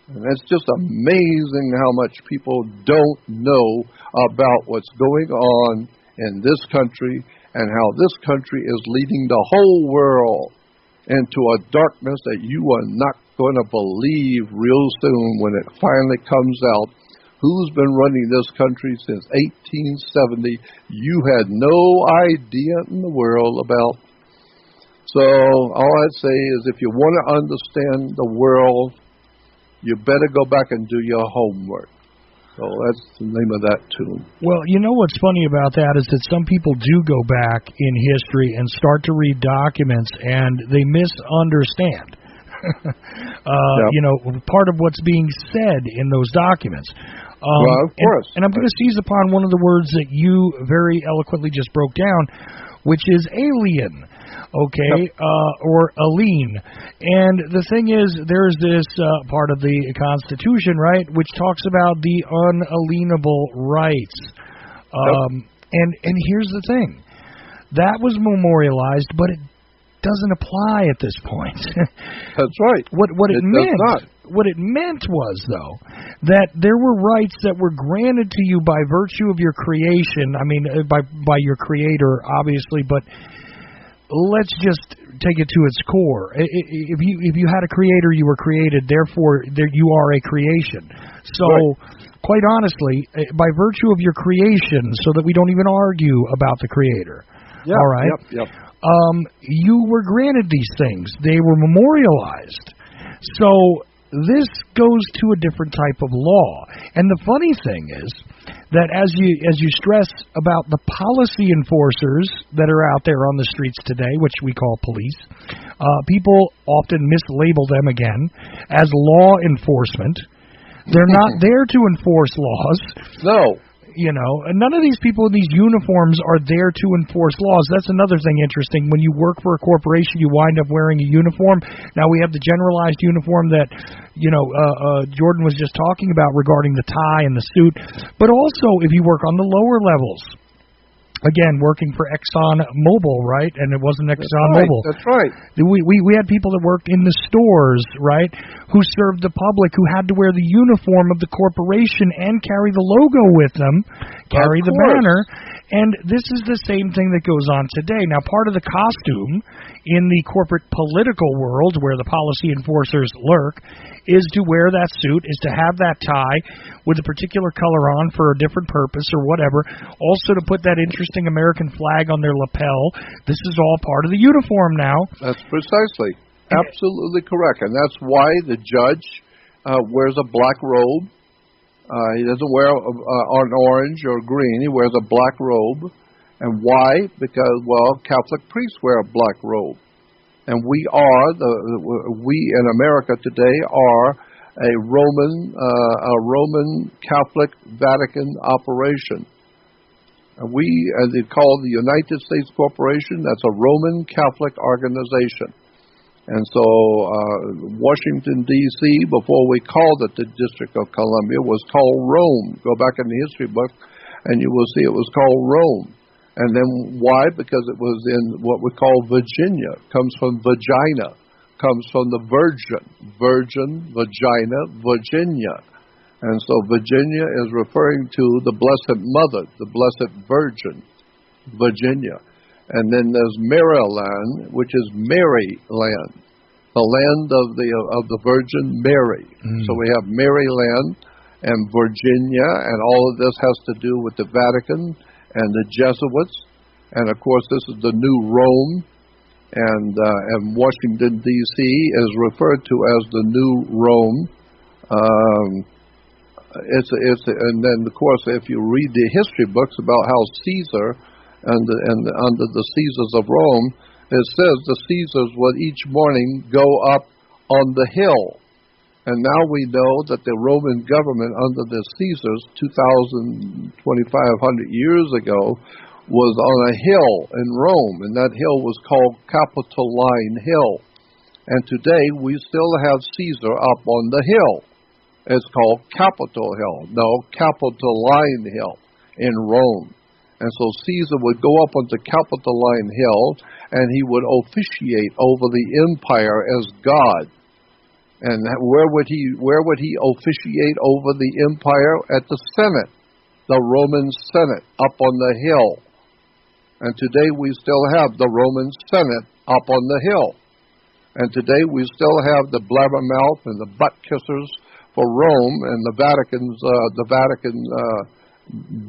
And it's just amazing how much people don't know about what's going on in this country and how this country is leading the whole world into a darkness that you are not going to believe real soon when it finally comes out. Who's been running this country since 1870? You had no idea in the world about. So all I'd say is if you want to understand the world, you better go back and do your homework. So that's the name of that tune. Well, you know what's funny about that is that some people do go back in history and start to read documents and they misunderstand. Yep. You know, part of what's being said in those documents. Well, of course. And I'm going to seize upon one of the words that you very eloquently just broke down, which is alien. Okay, yep. Or alien. And the thing is, there's this part of the Constitution, right, which talks about the unalienable rights. And here's the thing. That was memorialized, but it doesn't apply at this point. That's right. What it meant was, though, that there were rights that were granted to you by virtue of your creation. I mean, by your creator, obviously, but let's just take it to its core. If you had a creator, you were created. Therefore, you are a creation. So, right. Quite honestly, by virtue of your creation, so that we don't even argue about the creator. Yep, all right. Yep. You were granted these things. They were memorialized. So this goes to a different type of law. And the funny thing is that as you stress about the policy enforcers that are out there on the streets today, which we call police, people often mislabel them again as law enforcement. They're not there to enforce laws. No. You know, and none of these people in these uniforms are there to enforce laws. That's another thing interesting. When you work for a corporation, you wind up wearing a uniform. Now, we have the generalized uniform that, Jordan was just talking about regarding the tie and the suit. But also, if you work on the lower levels, again, working for ExxonMobil, right? And it wasn't ExxonMobil. That's right. We had people that worked in the stores, right, who served the public, who had to wear the uniform of the corporation and carry the logo with them, carry the banner. And this is the same thing that goes on today. Now, part of the costume in the corporate political world, where the policy enforcers lurk, is to wear that suit, is to have that tie with a particular color on for a different purpose or whatever. Also to put that interesting American flag on their lapel. This is all part of the uniform now. That's precisely. Absolutely correct. And that's why the judge wears a black robe. He doesn't wear an orange or green. He wears a black robe. And why? Because, Catholic priests wear a black robe. And we in America today are a Roman Catholic Vatican operation. And we, as they call the United States Corporation, that's a Roman Catholic organization. And so Washington, D.C., before we called it the District of Columbia, was called Rome. Go back in the history book, and you will see it was called Rome. And then why? Because it was in what we call Virginia. Comes from vagina. Comes from the virgin, vagina, Virginia. And so Virginia is referring to the Blessed Mother, the Blessed Virgin, Virginia. And then there's Maryland, which is Maryland, the land of the Virgin Mary. So we have Maryland and Virginia, and all of this has to do with the Vatican and the Jesuits. And of course, this is the new Rome, and Washington D.C. is referred to as the new Rome. And then of course, if you read the history books about how Caesar and under the Caesars of Rome, it says the Caesars would each morning go up on the hill. And now we know that the Roman government under the Caesars 2,500 years ago was on a hill in Rome, and that hill was called Capitoline Hill. And today we still have Caesar up on the hill. It's called Capitol Hill. No, Capitoline Hill in Rome. And so Caesar would go up onto Capitoline Hill, and he would officiate over the empire as God. And where would he officiate over the empire? At the Senate, the Roman Senate, up on the hill. And today we still have the Roman Senate up on the hill. And today we still have the blabbermouth and the butt kissers for Rome, and the Vatican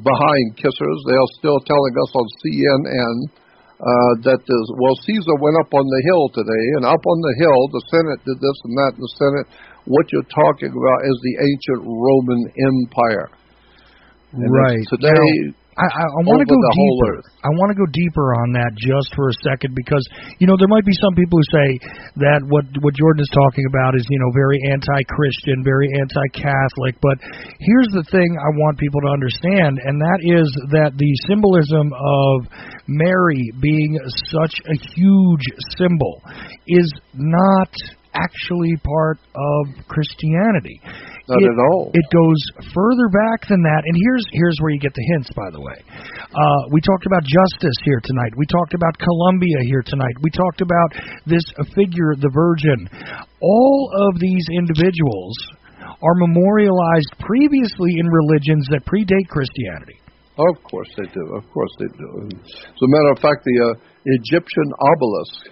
behind kissers. They're still telling us on CNN that Caesar went up on the hill today, and up on the hill the Senate did this and that, and the Senate. What you're talking about is the ancient Roman Empire. And right. Today, I want to go deeper. I want to go deeper on that just for a second, because there might be some people who say that what Jordan is talking about is very anti-Christian, very anti-Catholic. But here's the thing I want people to understand, and that is that the symbolism of Mary being such a huge symbol is not actually part of Christianity. Not at all. It goes further back than that, and here's where you get the hints, by the way. We talked about justice here tonight. We talked about Columbia here tonight. We talked about this figure, the Virgin. All of these individuals are memorialized previously in religions that predate Christianity. Of course they do. Of course they do. As a matter of fact, the Egyptian obelisk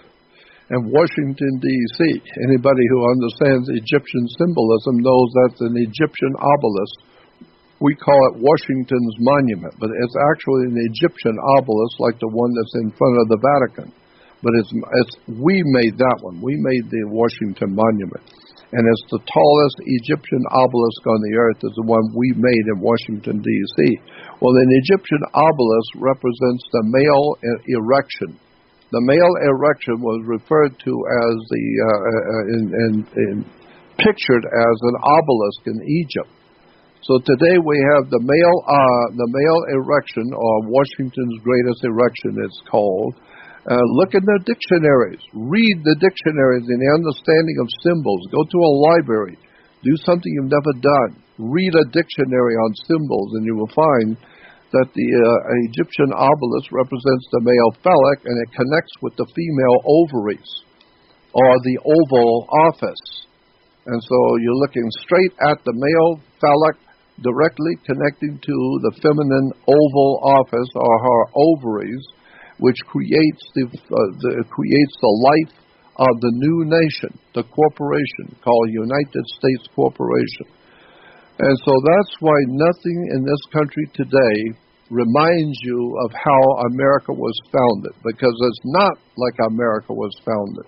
in Washington, D.C. Anybody who understands Egyptian symbolism knows that's an Egyptian obelisk. We call it Washington's Monument, but it's actually an Egyptian obelisk like the one that's in front of the Vatican. But we made that one. We made the Washington Monument. And it's the tallest Egyptian obelisk on the earth is the one we made in Washington, D.C. Well, an Egyptian obelisk represents the male erection. The male erection was referred to as pictured as an obelisk in Egypt. So today we have the male erection, or Washington's greatest erection, it's called. Look in the dictionaries. Read the dictionaries in the understanding of symbols. Go to a library. Do something you've never done. Read a dictionary on symbols, and you will find that the Egyptian obelisk represents the male phallic, and it connects with the female ovaries, or the oval office. And so you're looking straight at the male phallic, directly connecting to the feminine oval office, or her ovaries, which creates the life of the new nation, the corporation called United States Corporation. And so that's why nothing in this country today reminds you of how America was founded, because it's not like America was founded.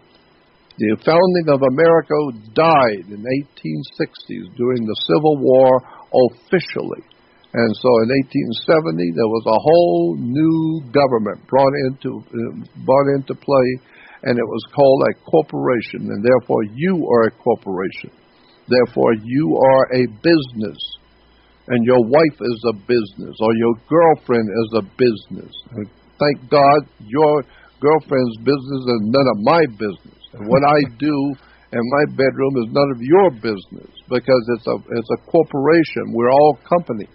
The founding of America died in 1860s during the Civil War officially. And so in 1870, there was a whole new government brought into play, and it was called a corporation, and therefore you are a corporation. Therefore you are a business, and your wife is a business, or your girlfriend is a business. And thank God your girlfriend's business is none of my business. And what I do in my bedroom is none of your business, because it's a corporation. We're all companies.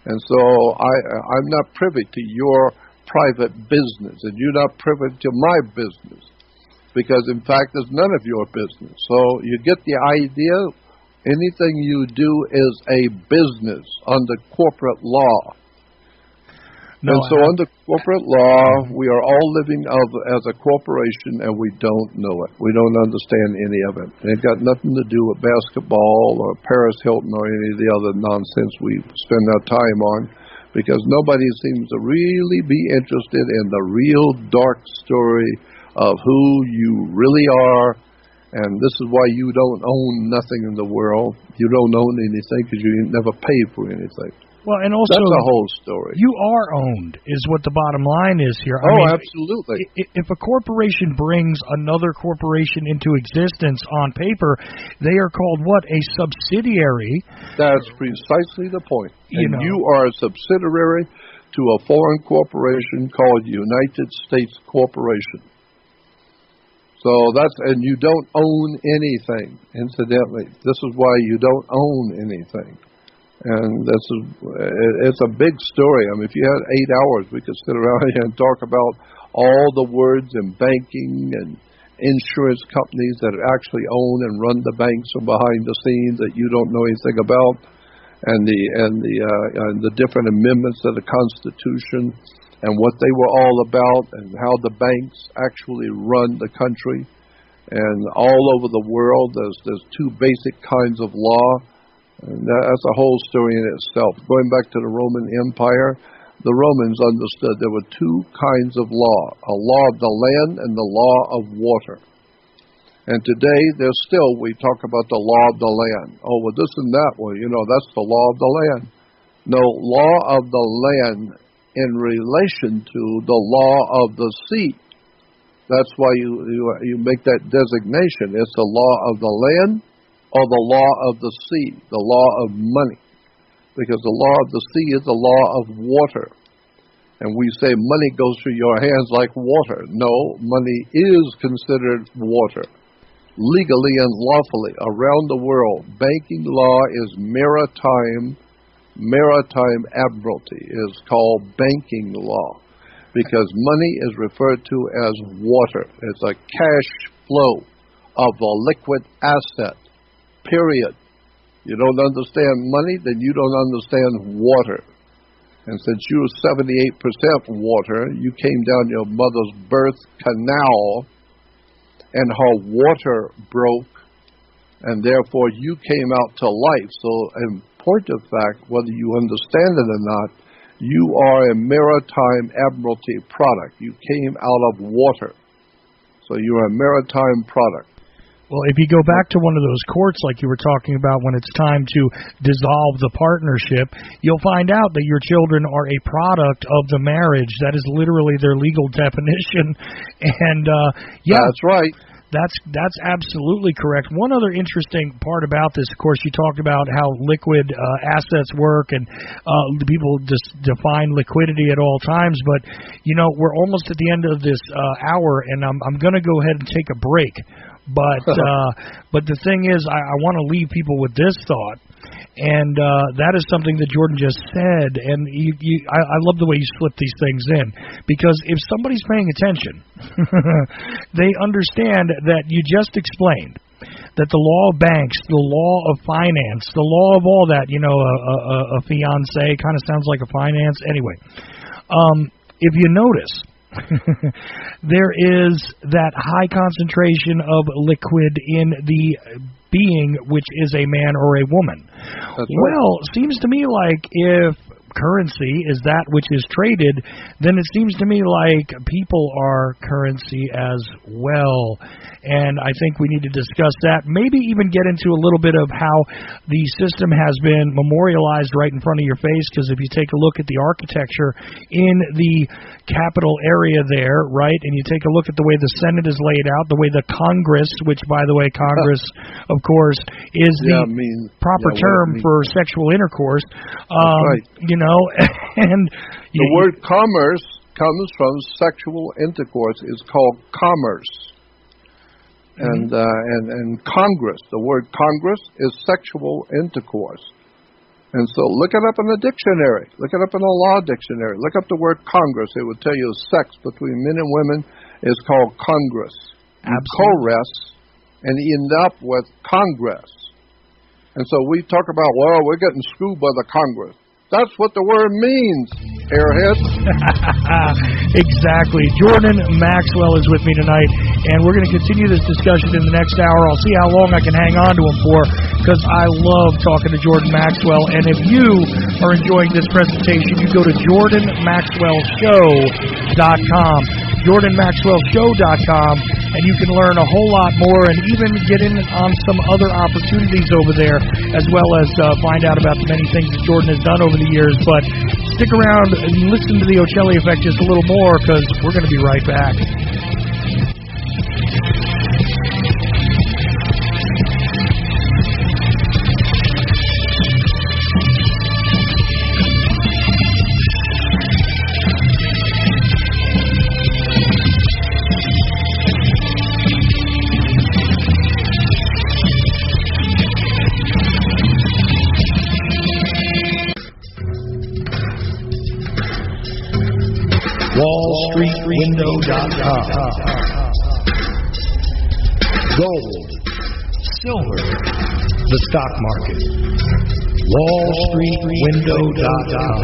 And so I'm not privy to your private business, and you're not privy to my business, because, in fact, it's none of your business. So you get the idea. Anything you do is a business under corporate law. Under corporate law, we are all living as a corporation, and we don't know it. We don't understand any of it. It's got nothing to do with basketball or Paris Hilton or any of the other nonsense we spend our time on, because nobody seems to really be interested in the real dark story of who you really are. And this is why you don't own nothing in the world. You don't own anything because you never paid for anything. Well, and also, that's the whole story. You are owned, is what the bottom line is here. I mean, absolutely. If a corporation brings another corporation into existence on paper, they are called what? A subsidiary. That's precisely the point. You are a subsidiary to a foreign corporation called United States Corporation. So and you don't own anything, incidentally. This is why you don't own anything. And it's a big story. I mean, if you had 8 hours, we could sit around here and talk about all the words in banking and insurance companies that actually own and run the banks from behind the scenes that you don't know anything about, and the different amendments of the Constitution and what they were all about, and how the banks actually run the country. And all over the world, there's two basic kinds of law. And that's a whole story in itself. Going back to the Roman Empire, the Romans understood there were two kinds of law, a law of the land and the law of water. And today, we talk about the law of the land. Oh, well, this and that, that's the law of the land. No, law of the land in relation to the law of the sea. That's why you make that designation. It's the law of the land, or the law of the sea, the law of money. Because the law of the sea is the law of water. And we say money goes through your hands like water. No, money is considered water. Legally and lawfully around the world, banking law is maritime admiralty is called banking law, because money is referred to as water. It's a cash flow of a liquid asset. Period. You don't understand money, then you don't understand water. And since you're 78% water, you came down your mother's birth canal, and her water broke, and therefore you came out to life. So, in point of fact, whether you understand it or not, you are a maritime admiralty product. You came out of water. So you're a maritime product. Well, if you go back to one of those courts like you were talking about when it's time to dissolve the partnership, you'll find out that your children are a product of the marriage. That is literally their legal definition. And, That's right. That's absolutely correct. One other interesting part about this, of course, you talked about how liquid assets work, and people just define liquidity at all times. But we're almost at the end of this hour, and I'm going to go ahead and take a break. But the thing is, I want to leave people with this thought. And that is something that Jordan just said, and I love the way you slip these things in, because if somebody's paying attention, they understand that you just explained that the law of banks, the law of finance, the law of all that, a fiancé kind of sounds like a finance. Anyway, if you notice, there is that high concentration of liquid in the being, which is a man or a woman. That's right. Well, seems to me like if currency is that which is traded, then it seems to me like people are currency as well. And I think we need to discuss that. Maybe even get into a little bit of how the system has been memorialized right in front of your face, because if you take a look at the architecture in the Capitol area there, right, and you take a look at the way the Senate is laid out, the way the Congress, which, by the way, Congress, of course, is the proper term for sexual intercourse, right. And the word commerce comes from sexual intercourse. It's called commerce. And Congress, the word Congress is sexual intercourse. And so look it up in the dictionary. Look it up in the law dictionary. Look up the word Congress. It will tell you sex between men and women is called Congress. Chorus, and end up with Congress. And so we talk about, well, we're getting screwed by the Congress. That's what the word means, airhead. Exactly. Jordan Maxwell is with me tonight, and we're going to continue this discussion in the next hour. I'll see how long I can hang on to him for, because I love talking to Jordan Maxwell. And if you are enjoying this presentation, you go to JordanMaxwellShow.com. JordanMaxwellShow.com, and you can learn a whole lot more and even get in on some other opportunities over there, as well as find out about the many things that Jordan has done over the years. But stick around and listen to the Ocelli Effect just a little more, because we're going to be right back. WallStreetWindow.com. Gold, silver, the stock market. WallStreetWindow.com.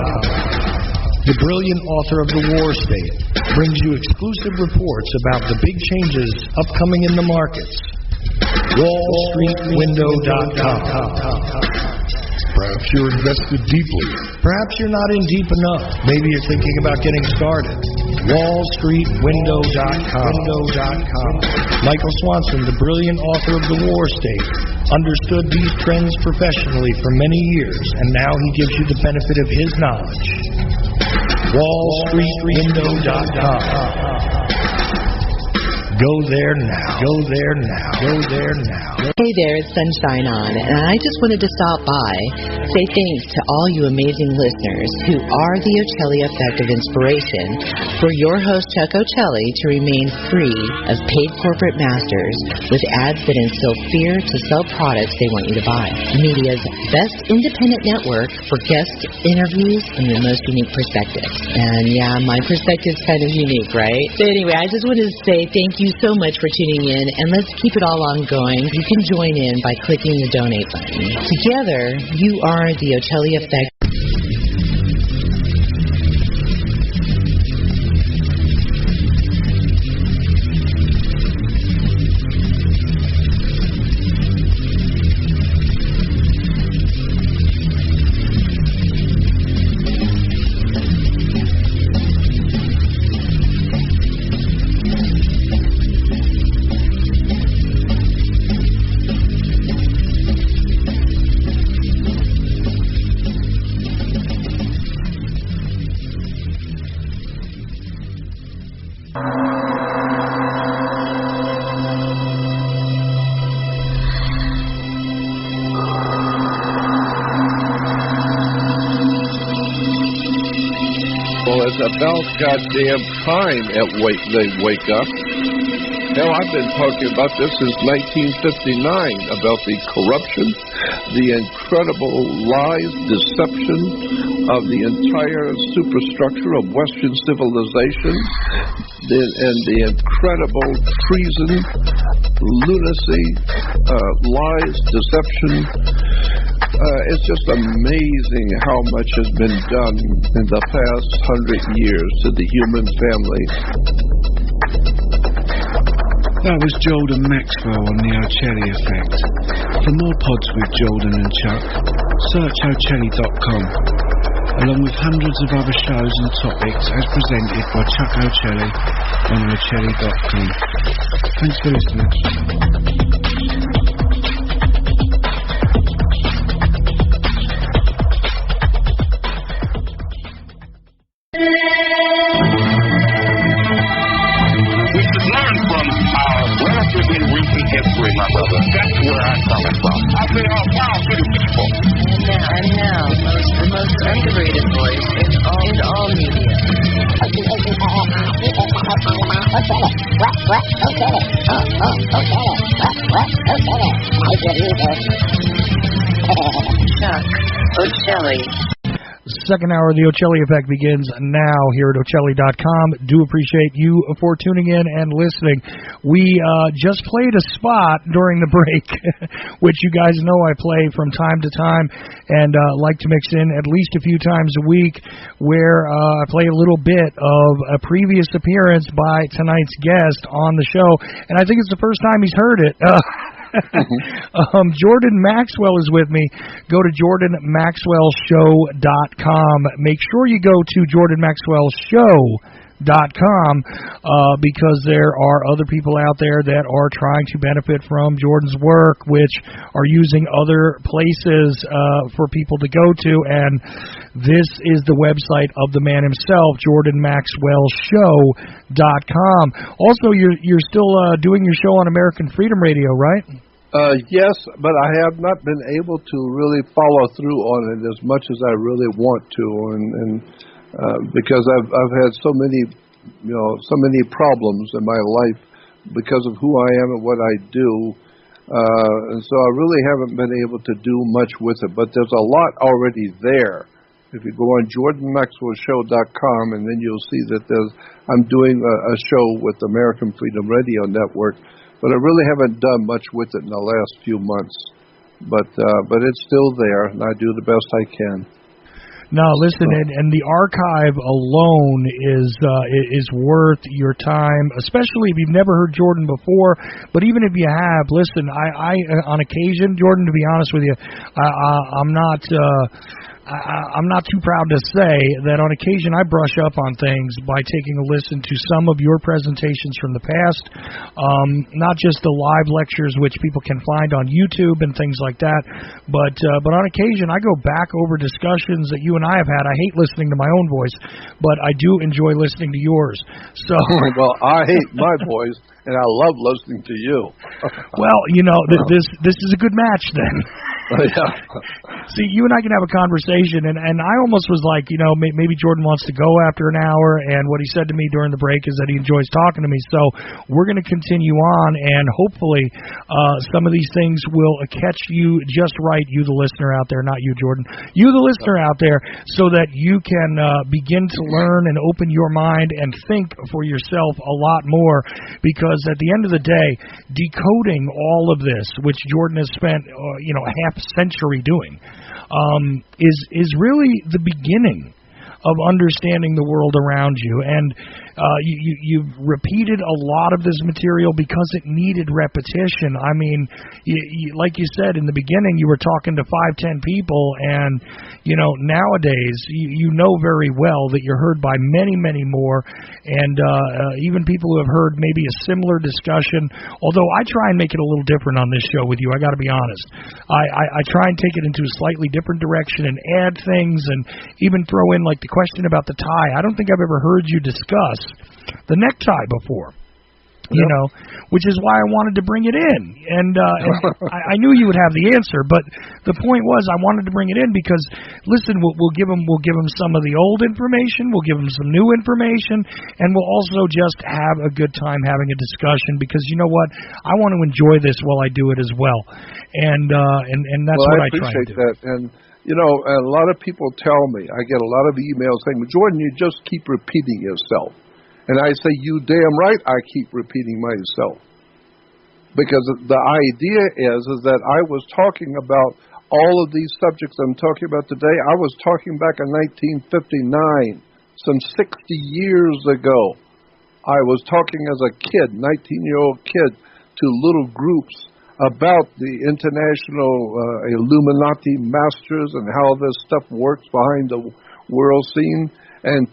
The brilliant author of The War State brings you exclusive reports about the big changes upcoming in the markets. WallStreetWindow.com. Perhaps you're invested deeply. Perhaps you're not in deep enough. Maybe you're thinking about getting started. WallStreetWindow.com. Michael Swanson, the brilliant author of The War State, understood these trends professionally for many years, and now he gives you the benefit of his knowledge. WallStreetWindow.com. Go there now. Go there now. Go there now. Hey there, it's Sunshine On, and I just wanted to stop by, say thanks to all you amazing listeners who are the Ocelli Effect of inspiration for your host, Chuck Ocelli, to remain free of paid corporate masters with ads that instill fear to sell products they want you to buy. Media's best independent network for guest interviews and your most unique perspectives. And yeah, my perspective's kind of unique, right? So anyway, I just wanted to say thank you so much for tuning in, and let's keep it all ongoing. You can join in by clicking the donate button. Together, you are the Ocelli Effect. it's about goddamn time they wake up. Hell, I've been talking about this since 1959, about the corruption, the incredible lies, deception of the entire superstructure of Western civilization, and the incredible treason, lunacy, lies, deception. It's just amazing how much has been done in the past 100 years to the human family. That was Jordan Maxwell on the O'Chelly Effect. For more pods with Jordan and Chuck, search O'Chelly.com, along with hundreds of other shows and topics as presented by Chuck O'Chelly on O'Chelly.com. Thanks for listening. History, my brother. That's where I'm coming from. I say all power to the people. And now, the most underrated voice in all media. Chuck O'Chelly. Second hour of the O'Chelly Effect begins now here at O'Chelly.com. Do appreciate you for tuning in and listening. We just played a spot during the break, which you guys know I play from time to time and like to mix in at least a few times a week, where I play a little bit of a previous appearance by tonight's guest on the show, and I think it's the first time he's heard it. Jordan Maxwell is with me. Go to JordanMaxwellShow.com. Make sure you go to JordanMaxwellShow.com because there are other people out there that are trying to benefit from Jordan's work, which are using other places for people to go to, and this is the website of the man himself, JordanMaxwellShow.com. Also, you're still doing your show on American Freedom Radio, right? Yes, but I have not been able to really follow through on it as much as I really want to, and because I've had so many problems in my life because of who I am and what I do, and so I really haven't been able to do much with it. But there's a lot already there. If you go on JordanMaxwellShow.com, and then you'll see that I'm doing a show with the American Freedom Radio Network. But I really haven't done much with it in the last few months. But it's still there, and I do the best I can. No, listen, and the archive alone is worth your time, especially if you've never heard Jordan before. But even if you have, listen, I on occasion, Jordan, to be honest with you, I'm not too proud to say that on occasion I brush up on things by taking a listen to some of your presentations from the past, not just the live lectures which people can find on YouTube and things like that, but on occasion I go back over discussions that you and I have had. I hate listening to my own voice, but I do enjoy listening to yours. So well, I hate my voice, and I love listening to you. Well, this is a good match then. Yeah. See, you and I can have a conversation, and I almost was like, maybe Jordan wants to go after an hour, and what he said to me during the break is that he enjoys talking to me, so we're going to continue on, and hopefully some of these things will catch you just right, you the listener out there, not you, Jordan, you the listener out there, so that you can begin to learn and open your mind and think for yourself a lot more, because at the end of the day, decoding all of this, which Jordan has spent, half a century doing, is really the beginning of understanding the world around you. And you've repeated a lot of this material because it needed repetition. I mean, like you said in the beginning, you were talking to 5-10 people, and nowadays you know very well that you're heard by many, many more, and even people who have heard maybe a similar discussion. Although I try and make it a little different on this show with you, I got to be honest. I try and take it into a slightly different direction and add things, and even throw in like the question about the tie. I don't think I've ever heard you discuss the necktie before. You know, which is why I wanted to bring it in, and I knew you would have the answer. But the point was, I wanted to bring it in because, listen, we'll give them some of the old information, we'll give them some new information, and we'll also just have a good time having a discussion. Because you know what, I want to enjoy this while I do it as well, and that's what I try to do. That. And you know, a lot of people tell me, I get a lot of emails saying, "Jordan, you just keep repeating yourself." And I say, you damn right I keep repeating myself. Because the idea is that I was talking about all of these subjects I'm talking about today. I was talking back in 1959, some 60 years ago. I was talking as a kid, 19-year-old kid, to little groups about the international Illuminati masters and how this stuff works behind the world scene. And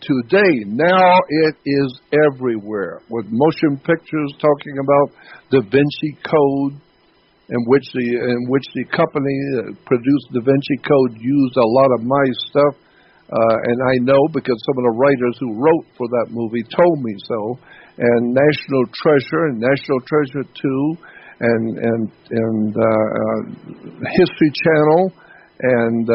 today, now it is everywhere, with motion pictures talking about Da Vinci Code, in which the company that produced Da Vinci Code used a lot of my stuff, and I know because some of the writers who wrote for that movie told me so. And National Treasure and National Treasure 2, and History Channel, and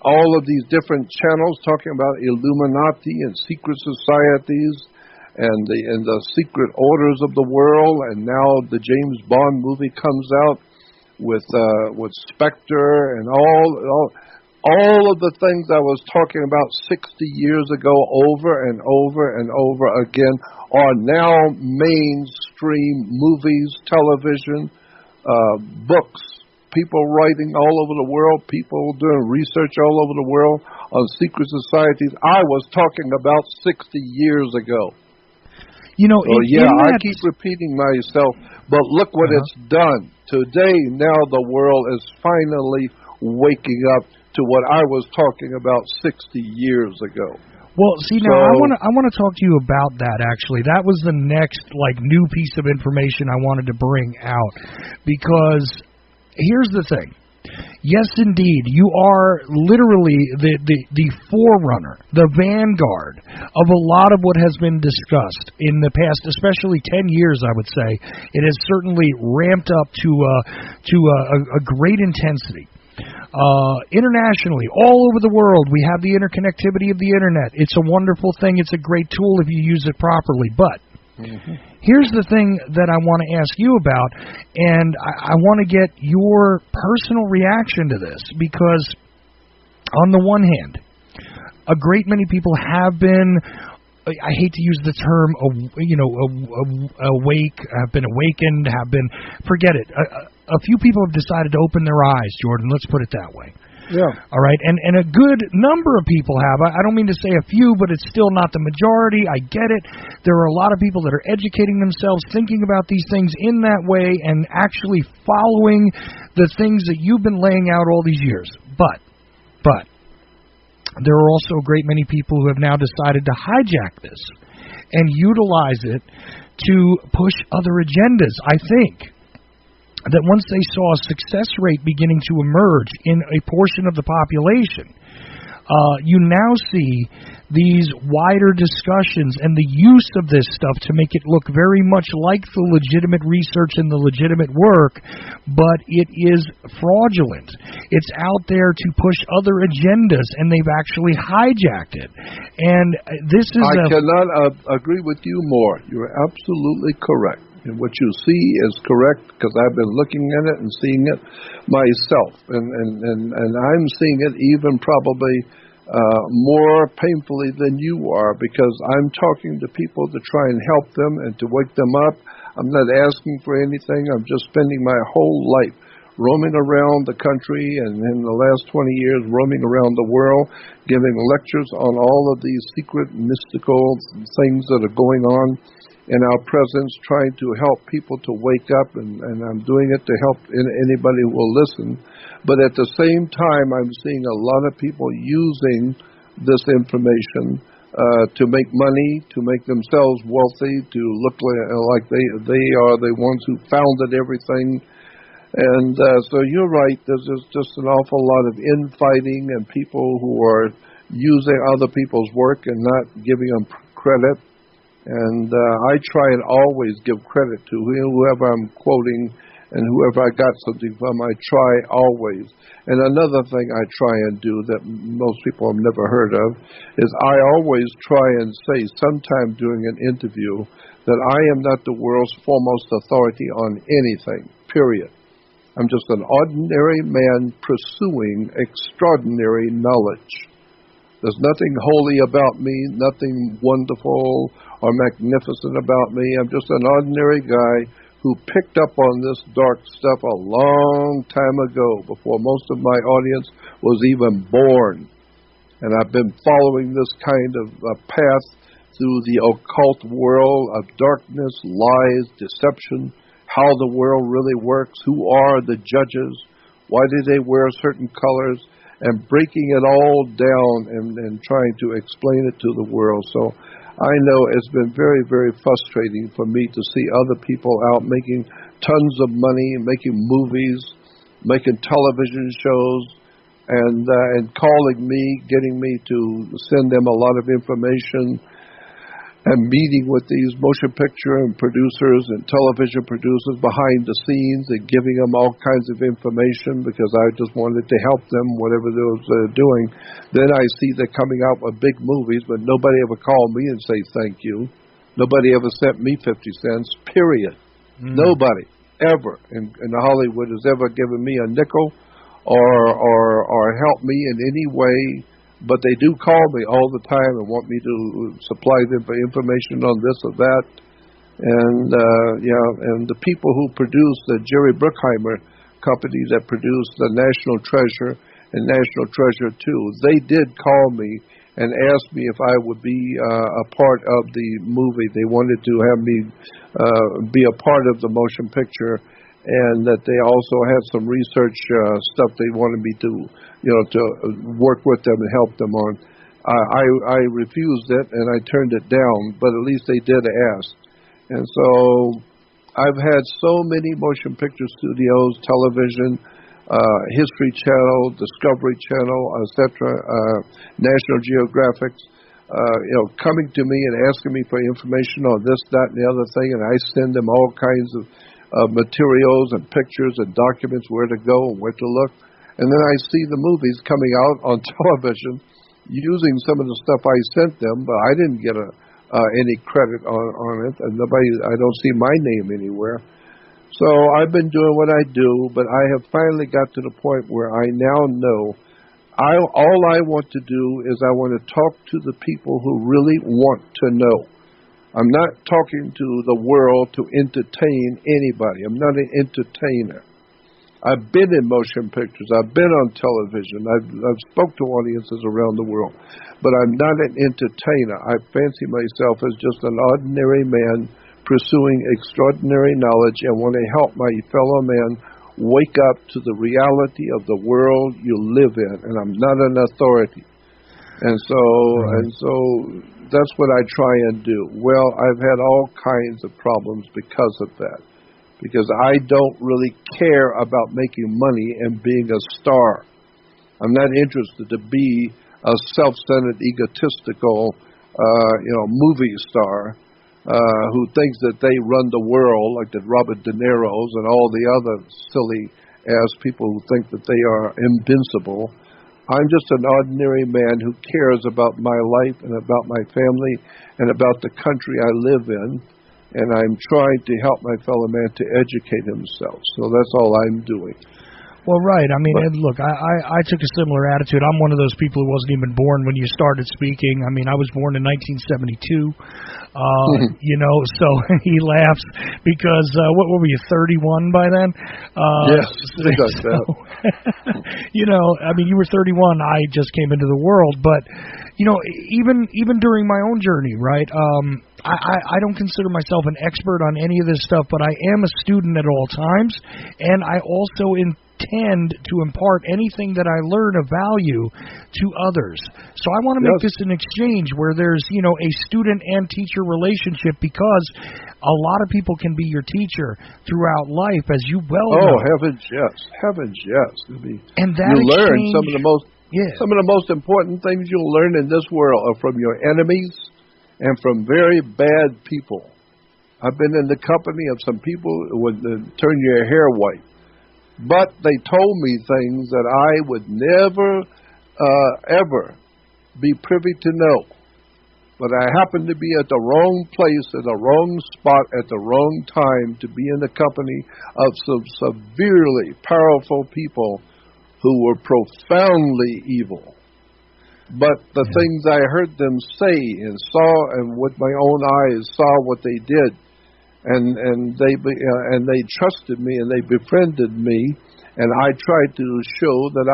all of these different channels talking about Illuminati and secret societies and the secret orders of the world. And now the James Bond movie comes out with Spectre and all of the things I was talking about 60 years ago over and over and over again are now mainstream movies, television, books. People writing all over the world, people doing research all over the world on secret societies. I was talking about 60 years ago. You know, I keep repeating myself, but look what it's done. Today, now the world is finally waking up to what I was talking about 60 years ago. Well, see, now I want to talk to you about that, actually. That was the next, new piece of information I wanted to bring out, because here's the thing. Yes, indeed, you are literally the forerunner, the vanguard of a lot of what has been discussed in the past, especially 10 years, I would say. It has certainly ramped up to a great intensity. Internationally, all over the world, we have the interconnectivity of the Internet. It's a wonderful thing. It's a great tool if you use it properly. But here's the thing that I want to ask you about, and I want to get your personal reaction to this, because on the one hand, a great many people have been, I hate to use the term, awake, have been awakened, forget it. A few people have decided to open their eyes, Jordan, let's put it that way. Yeah. All right, and a good number of people have. I don't mean to say a few, but it's still not the majority. I get it. There are a lot of people that are educating themselves, thinking about these things in that way, and actually following the things that you've been laying out all these years. But there are also a great many people who have now decided to hijack this and utilize it to push other agendas, I think. That once they saw a success rate beginning to emerge in a portion of the population, you now see these wider discussions and the use of this stuff to make it look very much like the legitimate research and the legitimate work, but it is fraudulent. It's out there to push other agendas, and they've actually hijacked it. And this is I cannot agree with you more. You're absolutely correct. And what you see is correct, because I've been looking at it and seeing it myself, and I'm seeing it even probably more painfully than you are, because I'm talking to people to try and help them and to wake them up. I'm not asking for anything. I'm just spending my whole life roaming around the country, and in the last 20 years roaming around the world, giving lectures on all of these secret, mystical things that are going on in our presence, trying to help people to wake up, and I'm doing it to help anybody who will listen. But at the same time, I'm seeing a lot of people using this information to make money, to make themselves wealthy, to look like they are the ones who founded everything. And so you're right, there's just an awful lot of infighting and people who are using other people's work and not giving them credit. And I try and always give credit to whoever I'm quoting and whoever I got something from. I try always. And another thing I try and do that most people have never heard of is I always try and say sometime during an interview that I am not the world's foremost authority on anything, period. I'm just an ordinary man pursuing extraordinary knowledge. There's nothing holy about me, nothing wonderful or magnificent about me. I'm just an ordinary guy who picked up on this dark stuff a long time ago, before most of my audience was even born. And I've been following this kind of path through the occult world of darkness, lies, deception, how the world really works, who are the judges, why do they wear certain colors, and breaking it all down and trying to explain it to the world. So I know it's been very, very frustrating for me to see other people out making tons of money, making movies, making television shows, and calling me, getting me to send them a lot of information, and meeting with these motion picture and producers and television producers behind the scenes and giving them all kinds of information because I just wanted to help them, whatever they were doing. Then I see they're coming out with big movies, but nobody ever called me and say thank you. Nobody ever sent me 50 cents, period. Nobody, ever, in Hollywood has ever given me a nickel or helped me in any way. But they do call me all the time and want me to supply them for information on this or that. And, and the people who produced the Jerry Bruckheimer company that produced the National Treasure and National Treasure 2, they did call me and asked me if I would be a part of the movie. They wanted to have me be a part of the motion picture, and that they also had some research stuff they wanted me to, to work with them and help them on. I refused it and I turned it down, but at least they did ask. And so I've had so many motion picture studios, television, History Channel, Discovery Channel, etc., National Geographic, coming to me and asking me for information on this, that, and the other thing, and I send them all kinds of materials and pictures and documents where to go and where to look. And then I see the movies coming out on television using some of the stuff I sent them, but I didn't get any credit on it, and I don't see my name anywhere. So I've been doing what I do, but I have finally got to the point where I now know all I want to do is I want to talk to the people who really want to know. I'm not talking to the world to entertain anybody. I'm not an entertainer. I've been in motion pictures. I've been on television. I've spoke to audiences around the world. But I'm not an entertainer. I fancy myself as just an ordinary man pursuing extraordinary knowledge and want to help my fellow man wake up to the reality of the world you live in. And I'm not an authority. And so that's what I try and do. Well, I've had all kinds of problems because of that. Because I don't really care about making money and being a star. I'm not interested to be a self-centered, egotistical, movie star who thinks that they run the world, like the Robert De Niro's and all the other silly-ass people who think that they are invincible. I'm just an ordinary man who cares about my life and about my family and about the country I live in, and I'm trying to help my fellow man to educate himself. So that's all I'm doing. Well, right. I mean, and look, I took a similar attitude. I'm one of those people who wasn't even born when you started speaking. I mean, I was born in 1972. So he laughs because what were you, 31 by then? Yes, so, I mean, you were 31. I just came into the world, but even during my own journey, right? I don't consider myself an expert on any of this stuff, but I am a student at all times, and I also intend to impart anything that I learn of value to others. So I want to make this an exchange where there's, a student and teacher relationship, because a lot of people can be your teacher throughout life, as you well know. Oh, heavens, yes. And that you learn some of the most important things you'll learn in this world are from your enemies and from very bad people. I've been in the company of some people who would turn your hair white. But they told me things that I would never, ever be privy to know. But I happened to be at the wrong place, at the wrong spot, at the wrong time to be in the company of some severely powerful people who were profoundly evil. But the things I heard them say and saw, and with my own eyes saw what they did, and they trusted me and they befriended me, and I tried to show that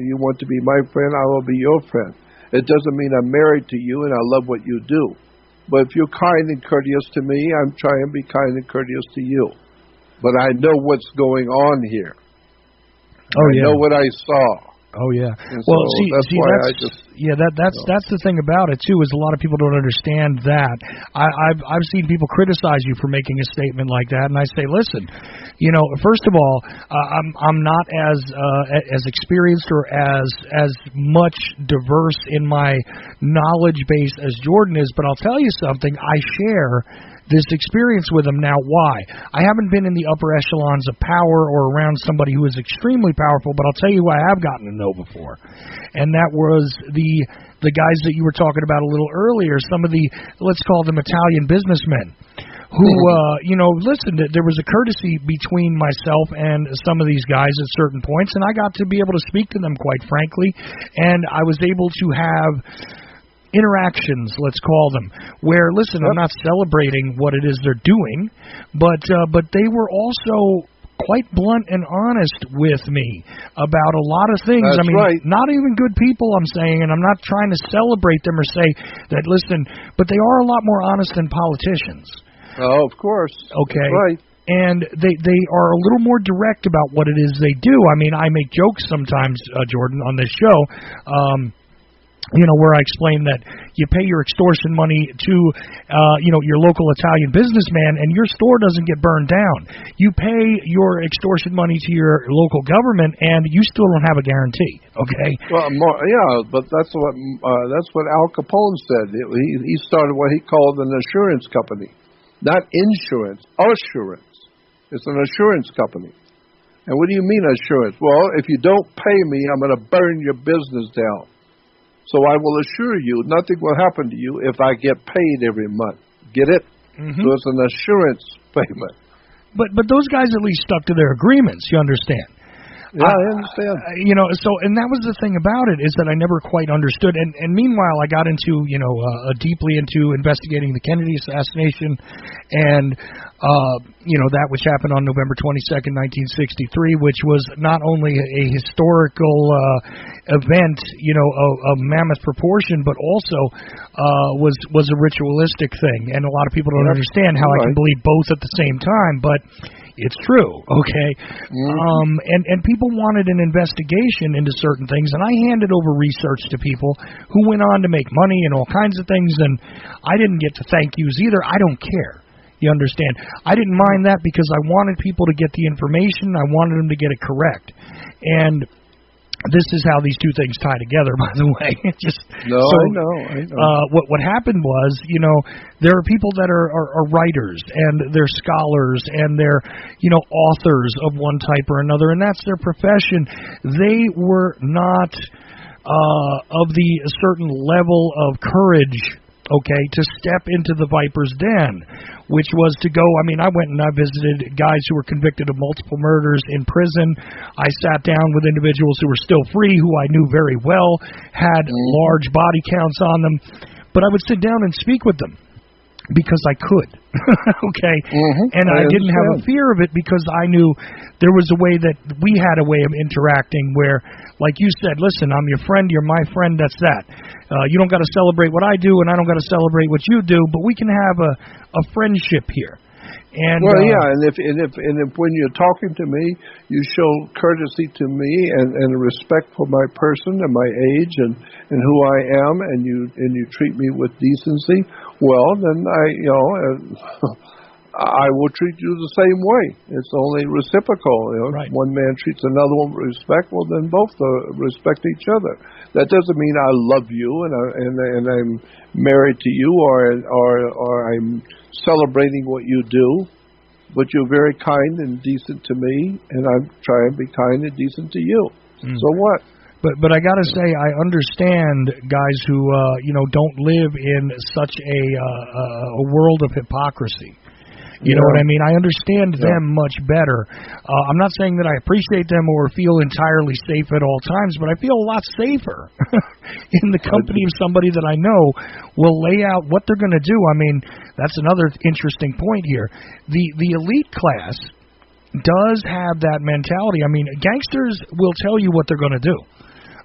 you want to be my friend, I will be your friend. It doesn't mean I'm married to you and I love what you do. But if you're kind and courteous to me, I'm trying to be kind and courteous to you. But I know what's going on here. I know what I saw. Oh yeah. And well, so that's the thing about it too, is a lot of people don't understand that. I've seen people criticize you for making a statement like that, and I say, listen, first of all, I'm not as experienced or as much diverse in my knowledge base as Jordan is, but I'll tell you something. I share this experience with him. Now, why? I haven't been in the upper echelons of power or around somebody who is extremely powerful, but I'll tell you who I have gotten to know before, and that was the guys that you were talking about a little earlier, some of the, let's call them Italian businessmen, who, listen, there was a courtesy between myself and some of these guys at certain points, and I got to be able to speak to them, quite frankly, and I was able to have interactions, let's call them, where, listen, I'm not celebrating what it is they're doing, but they were also quite blunt and honest with me about a lot of things. That's right. Not even good people, I'm saying, and I'm not trying to celebrate them or say that, listen, but they are a lot more honest than politicians. Oh, of course. Okay. That's right. And they are a little more direct about what it is they do. I mean, I make jokes sometimes, Jordan, on this show, where I explain that you pay your extortion money to, your local Italian businessman, and your store doesn't get burned down. You pay your extortion money to your local government, and you still don't have a guarantee. Okay. Well, but that's what Al Capone said. He started what he called an assurance company, not insurance, assurance. It's an assurance company. And what do you mean assurance? Well, if you don't pay me, I'm going to burn your business down. So I will assure you nothing will happen to you if I get paid every month. Get it? Mm-hmm. So it's an assurance payment. But those guys at least stuck to their agreements, you understand? Yeah, I understand. And that was the thing about it, is that I never quite understood. And meanwhile, I got into, deeply into investigating the Kennedy assassination and, that which happened on November 22nd, 1963, which was not only a historical event, of mammoth proportion, but also was a ritualistic thing. And a lot of people don't understand how I can believe both at the same time, but it's true, okay? Mm-hmm. And people wanted an investigation into certain things, and I handed over research to people who went on to make money and all kinds of things, and I didn't get to thank yous either. I don't care. You understand? I didn't mind that because I wanted people to get the information. I wanted them to get it correct. And this is how these two things tie together, by the way. I know. What happened was, there are people that are writers, and they're scholars, and they're, authors of one type or another, and that's their profession. They were not of the certain level of courage, to step into the viper's den, which was to go, I went and I visited guys who were convicted of multiple murders in prison. I sat down with individuals who were still free, who I knew very well, had large body counts on them, but I would sit down and speak with them because I could, and I didn't have a fear of it because I knew there was a way that we had a way of interacting where, like you said, listen, I'm your friend, you're my friend, that's that. You don't got to celebrate what I do, and I don't got to celebrate what you do, but we can have a friendship here. And and if when you're talking to me, you show courtesy to me and respect for my person and my age and who I am, and you treat me with decency, well, then I will treat you the same way. It's only reciprocal. Right. If one man treats another one with respect, well, then both respect each other. That doesn't mean I love you and I'm married to you or I'm celebrating what you do. But you're very kind and decent to me, and I try and be kind and decent to you. So what? But I got to say, I understand guys who don't live in such a world of hypocrisy. You know what I mean? I understand them much better. I'm not saying that I appreciate them or feel entirely safe at all times, but I feel a lot safer in the company of somebody that I know will lay out what they're going to do. I mean, that's another interesting point here. The elite class does have that mentality. I mean, gangsters will tell you what they're going to do.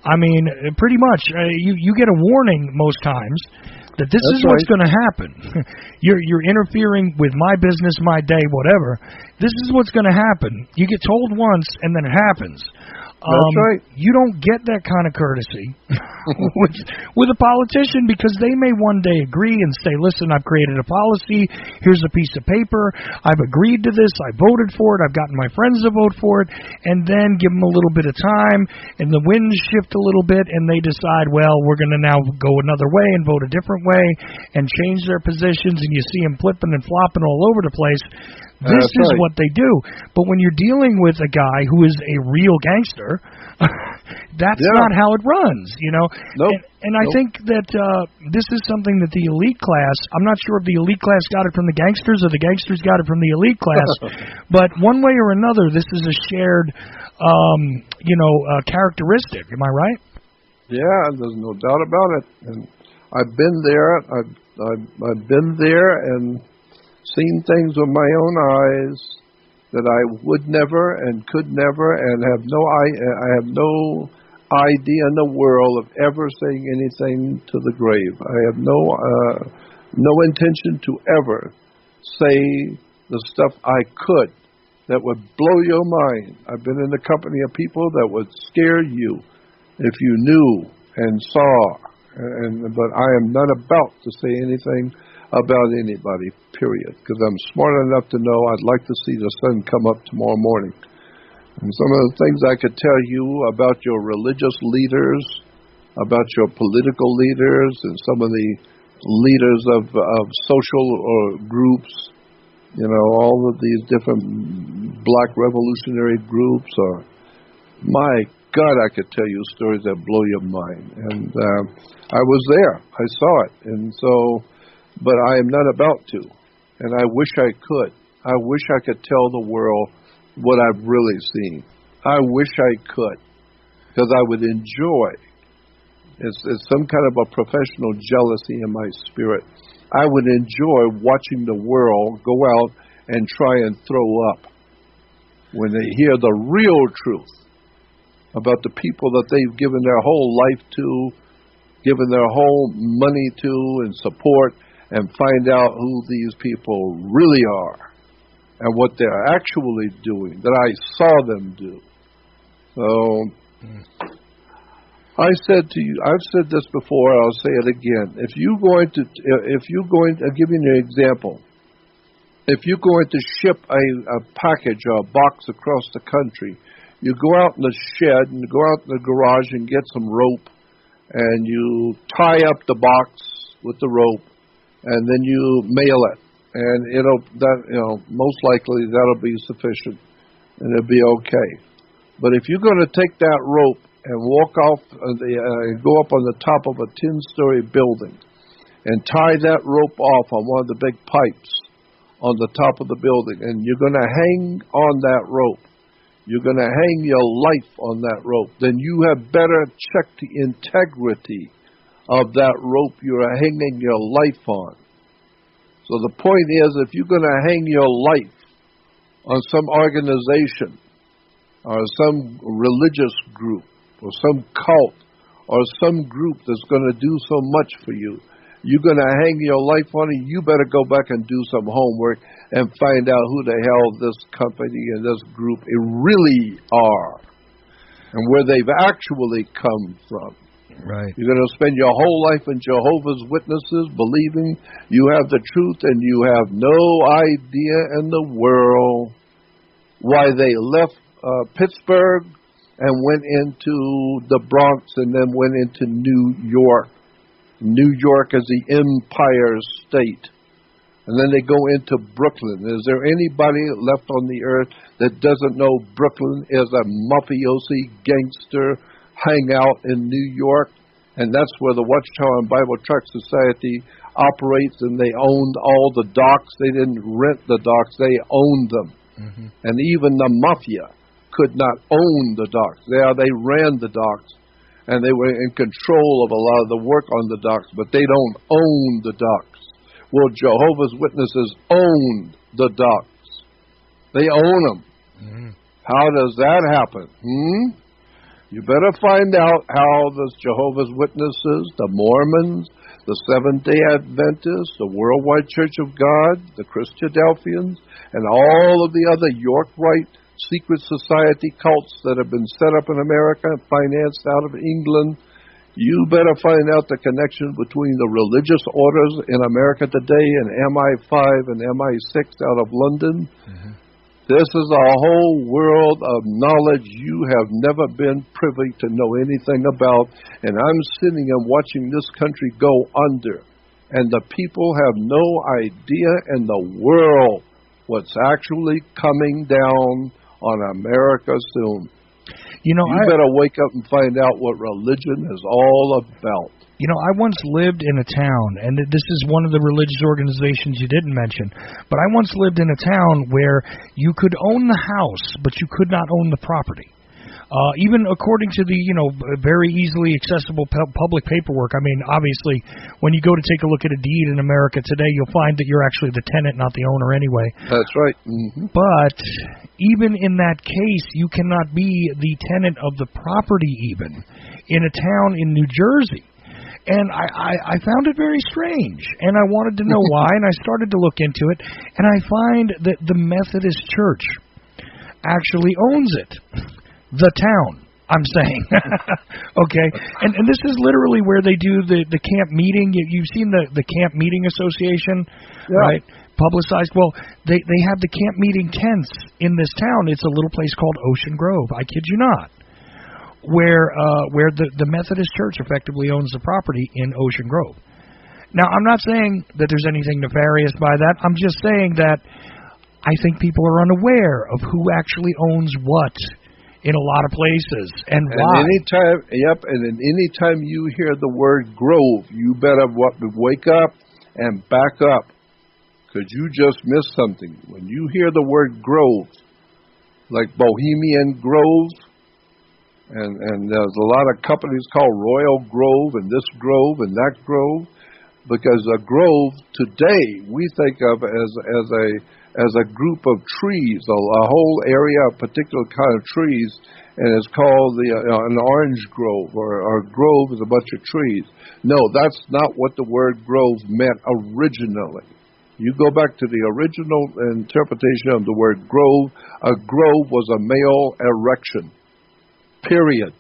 I mean, pretty much. You get a warning most times that this is what's going to happen. You're interfering with my business, my day, whatever. This is what's going to happen. You get told once, and then it happens. That's right. You don't get that kind of courtesy with a politician because they may one day agree and say, listen, I've created a policy. Here's a piece of paper. I've agreed to this. I voted for it. I've gotten my friends to vote for it. And then give them a little bit of time, and the winds shift a little bit, and they decide, well, we're going to now go another way and vote a different way and change their positions, and you see them flipping and flopping all over the place. This is what they do. But when you're dealing with a guy who is a real gangster, that's not how it runs, you know. Nope. And I think that this is something that the elite class, I'm not sure if the elite class got it from the gangsters or the gangsters got it from the elite class, but one way or another, this is a shared, characteristic. Am I right? Yeah, there's no doubt about it. And I've been there. I've been there and seen things with my own eyes that I would never and could never and I have no idea in the world of ever saying anything to the grave. I have no intention to ever say the stuff I could that would blow your mind. I've been in the company of people that would scare you if you knew and saw. But I am not about to say anything about anybody, period, because I'm smart enough to know I'd like to see the sun come up tomorrow morning. And some of the things I could tell you about your religious leaders, about your political leaders, and some of the leaders of social groups, all of these different black revolutionary groups, my God, I could tell you stories that blow your mind. And I was there. I saw it. And so... But I am not about to, and I wish I could. I wish I could tell the world what I've really seen. I wish I could, because I would enjoy. It's some kind of a professional jealousy in my spirit. I would enjoy watching the world go out and try and throw up when they hear the real truth about the people that they've given their whole life to, given their whole money to and support, and find out who these people really are and what they're actually doing, that I saw them do. So, I said to you, I've said this before, I'll say it again. If you're going to, I'll give you an example. If you're going to ship a package or a box across the country, you go out in the shed and go out in the garage and get some rope, and you tie up the box with the rope, and then you mail it, and most likely that'll be sufficient, and it'll be okay. But if you're going to take that rope and walk off and go up on the top of a 10-story building, and tie that rope off on one of the big pipes on the top of the building, and you're going to hang on that rope, you're going to hang your life on that rope, then you have better check the integrity of that rope you're hanging your life on. So the point is, if you're going to hang your life on some organization or some religious group or some cult or some group that's going to do so much for you, you're going to hang your life on it, you better go back and do some homework and find out who the hell this company and this group really are and where they've actually come from. Right. You're going to spend your whole life in Jehovah's Witnesses, believing you have the truth, and you have no idea in the world why they left Pittsburgh and went into the Bronx and then went into New York. New York is the Empire State. And then they go into Brooklyn. Is there anybody left on the earth that doesn't know Brooklyn is a mafiosi gangster hangout in New York? And that's where the Watchtower and Bible Tract Society operates, and they owned all the docks. They didn't rent the docks, they owned them. Mm-hmm. And even the mafia could not own the docks. They ran the docks, and they were in control of a lot of the work on the docks, but they don't own the docks. Well, Jehovah's Witnesses own the docks. They own them. Mm-hmm. How does that happen? You better find out how the Jehovah's Witnesses, the Mormons, the Seventh-day Adventists, the Worldwide Church of God, the Christadelphians, and all of the other York Rite secret society cults that have been set up in America and financed out of England. You better find out the connection between the religious orders in America today and MI5 and MI6 out of London. Mm-hmm. This is a whole world of knowledge you have never been privy to know anything about. And I'm sitting and watching this country go under. And the people have no idea in the world what's actually coming down on America soon. You better wake up and find out what religion is all about. You know, I once lived in a town, and this is one of the religious organizations you didn't mention, but I once lived in a town where you could own the house, but you could not own the property. Even according to the, very easily accessible public paperwork. I mean, obviously, when you go to take a look at a deed in America today, you'll find that you're actually the tenant, not the owner anyway. That's right. Mm-hmm. But even in that case, you cannot be the tenant of the property even in a town in New Jersey. And I found it very strange, and I wanted to know why, and I started to look into it, and I find that the Methodist Church actually owns it. The town, I'm saying. Okay? And this is literally where they do the camp meeting. You've seen the Camp Meeting Association, right? Publicized. Well, they have the camp meeting tents in this town. It's a little place called Ocean Grove. I kid you not. Where the Methodist Church effectively owns the property in Ocean Grove. Now, I'm not saying that there's anything nefarious by that. I'm just saying that I think people are unaware of who actually owns what in a lot of places and why. And anytime you hear the word grove, you better wake up and back up, because you just missed something. When you hear the word grove, like Bohemian Grove, and there's a lot of companies called Royal Grove and this Grove and that Grove, because a grove today we think of as a group of trees, a whole area of particular kind of trees, and it's called an orange grove, or a grove is a bunch of trees. No, that's not what the word grove meant originally. You go back to the original interpretation of the word grove. A grove was a male erection. Period.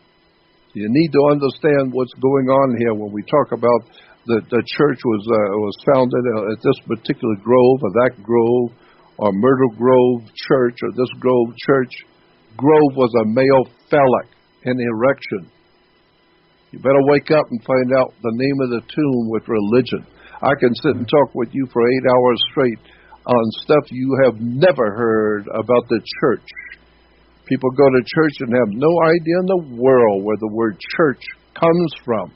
You need to understand what's going on here when we talk about the church was founded at this particular grove or that grove, or Myrtle Grove Church or this Grove Church. Grove was a male phallic, an erection. You better wake up and find out the name of the tune with religion. I can sit and talk with you for 8 hours straight on stuff you have never heard about the church. People go to church and have no idea in the world where the word church comes from.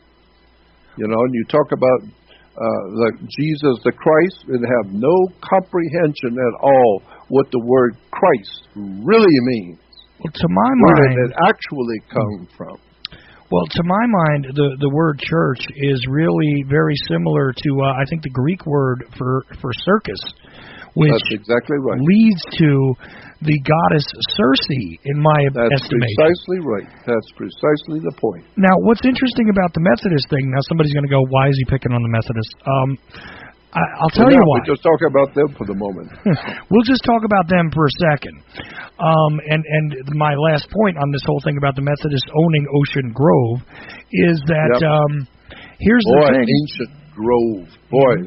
And you talk about Jesus the Christ and have no comprehension at all what the word Christ really means. Well, to my mind, where did it actually come from? Well, to my mind, the word church is really very similar to I think the Greek word for circus, which that's exactly right. leads to the goddess Circe, in my estimation. That's precisely right. That's precisely the point. Now, what's interesting about the Methodist thing, now somebody's going to go, why is he picking on the Methodists? I'll tell you why. We just talk about them for the moment. We'll just talk about them for a second. And my last point on this whole thing about the Methodists owning Ocean Grove is that here's the thing. Ancient Grove. Boy,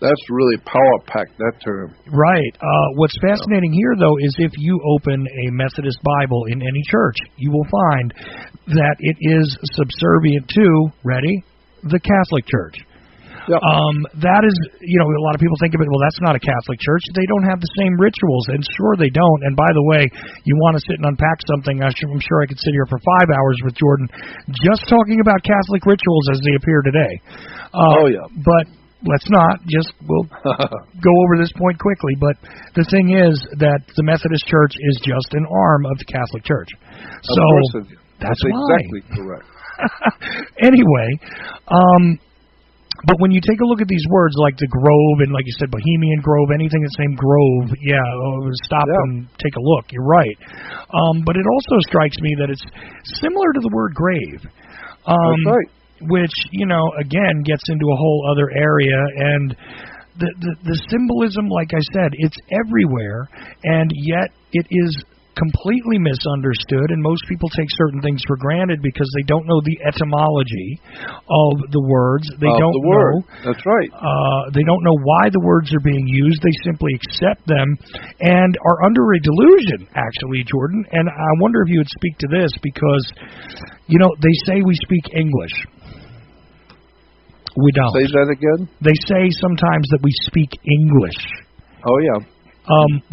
that's really power-packed, that term. Right. What's fascinating here, though, is if you open a Methodist Bible in any church, you will find that it is subservient to, ready, the Catholic Church. Yep. That is, a lot of people think of it, well, that's not a Catholic church. They don't have the same rituals, and sure they don't. And by the way, you want to sit and unpack something, I'm sure I could sit here for 5 hours with Jordan just talking about Catholic rituals as they appear today. But let's not. We'll go over this point quickly. But the thing is that the Methodist Church is just an arm of the Catholic Church. So that's exactly correct. Anyway, but when you take a look at these words like the Grove and, like you said, Bohemian Grove, anything that's named Grove, stop and take a look. You're right. But it also strikes me that it's similar to the word grave. That's right. Which, again, gets into a whole other area. And the symbolism, like I said, it's everywhere, and yet it is completely misunderstood, and most people take certain things for granted because they don't know the etymology of the words. They don't know. That's right. They don't know why the words are being used. They simply accept them and are under a delusion, actually, Jordan. And I wonder if you would speak to this because, they say we speak English. We don't. Say that again? They say sometimes that we speak English. Oh, yeah.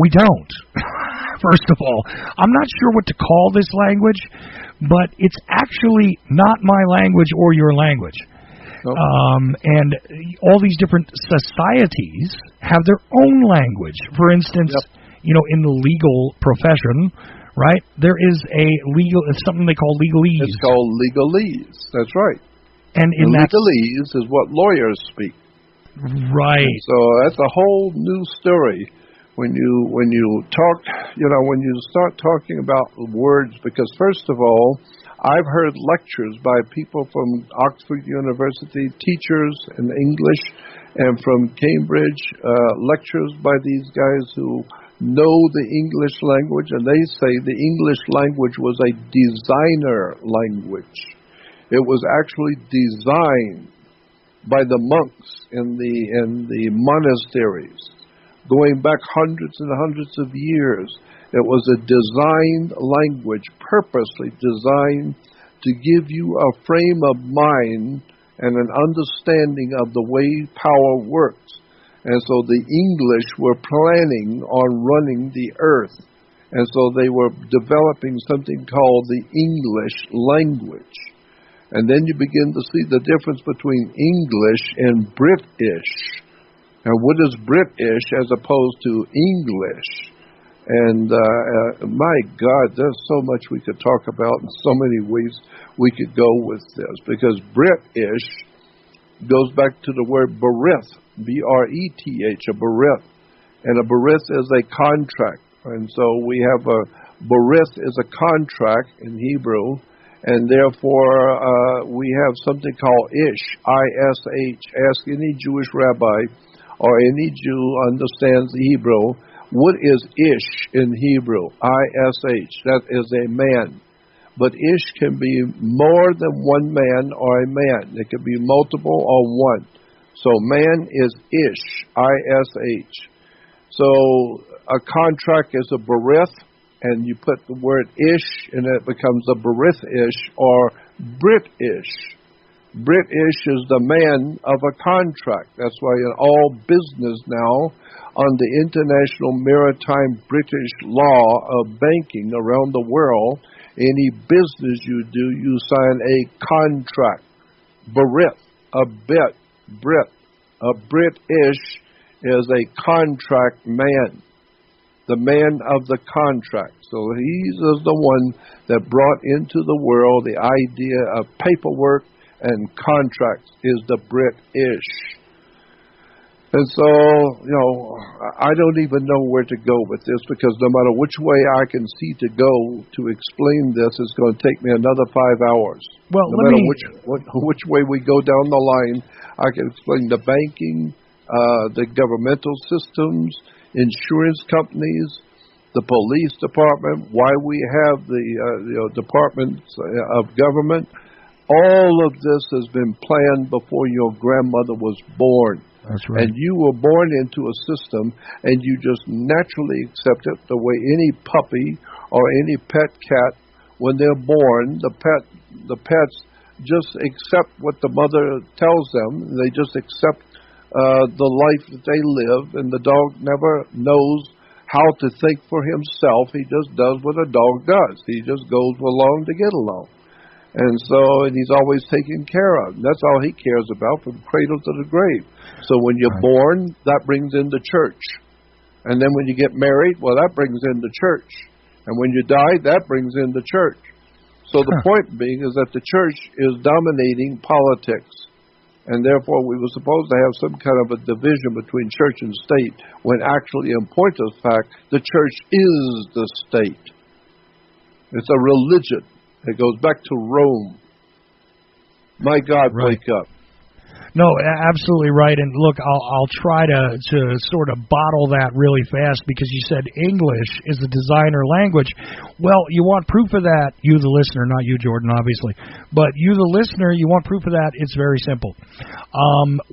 We don't. First of all, I'm not sure what to call this language, but it's actually not my language or your language. Nope. And all these different societies have their own language. For instance, in the legal profession, right, there is it's something they call legalese. It's called legalese. That's right. And legalese is what lawyers speak. Right. And so that's a whole new story. When you talk, when you start talking about words, because first of all, I've heard lectures by people from Oxford University, teachers in English, and from Cambridge, lectures by these guys who know the English language, and they say the English language was a designer language. It was actually designed by the monks in the monasteries. Going back hundreds and hundreds of years, it was a designed language, purposely designed to give you a frame of mind and an understanding of the way power works. And so the English were planning on running the earth. And so they were developing something called the English language. And then you begin to see the difference between English and British. And what is British as opposed to English? And my God, there's so much we could talk about, and so many ways we could go with this. Because British goes back to the word berith, B-R-E-T-H, a berith. And a berith is a contract. And so we have a berith is a contract in Hebrew, and therefore we have something called ish, I-S-H. Ask any Jewish rabbi or any Jew understands the Hebrew, what is ish in Hebrew? I-S-H. That is a man. But ish can be more than one man or a man. It can be multiple or one. So man is ish, I-S-H. So a contract is a berith, and you put the word ish, and it becomes a berith-ish or British. British is the man of a contract. That's why in all business now, on the international maritime British law of banking around the world, any business you do, you sign a contract. Berith, a bit, Brit. A British is a contract man. The man of the contract. So he is the one that brought into the world the idea of paperwork and contracts is the British. And so, I don't even know where to go with this, because no matter which way I can see to go to explain this, it's going to take me another 5 hours. Well, no matter which way we go down the line, I can explain the banking, the governmental systems, insurance companies, the police department, why we have the departments of government. All of this has been planned before your grandmother was born. That's right. And you were born into a system, and you just naturally accept it the way any puppy or any pet cat, when they're born, the pets just accept what the mother tells them. They just accept the life that they live, and the dog never knows how to think for himself. He just does what a dog does. He just goes along to get along. And he's always taken care of. That's all he cares about from cradle to the grave. So when you're born, that brings in the church. And then when you get married, well, that brings in the church. And when you die, that brings in the church. So the point being is that the church is dominating politics. And therefore, we were supposed to have some kind of a division between church and state, when actually, in point of fact, the church is the state. It's a religion. It goes back to Rome. My God, wake up. No, absolutely right. And look, I'll try to sort of bottle that really fast, because you said English is the designer language. Well, you want proof of that, you the listener, not you, Jordan, obviously. But you the listener, you want proof of that, it's very simple.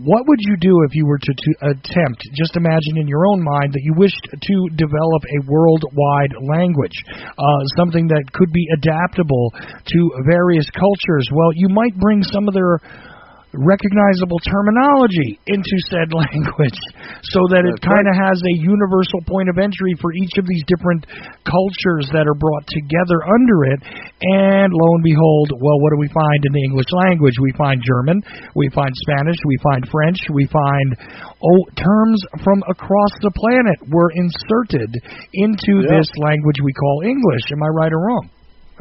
What would you do if you were to attempt, just imagine in your own mind that you wished to develop a worldwide language, something that could be adaptable to various cultures? Well, you might bring some of their recognizable terminology into said language, so that it kind of has a universal point of entry for each of these different cultures that are brought together under it. And lo and behold, well, what do we find in the English language? We find German, we find Spanish, we find French, we find terms from across the planet were inserted into this language we call English. Am I right or wrong?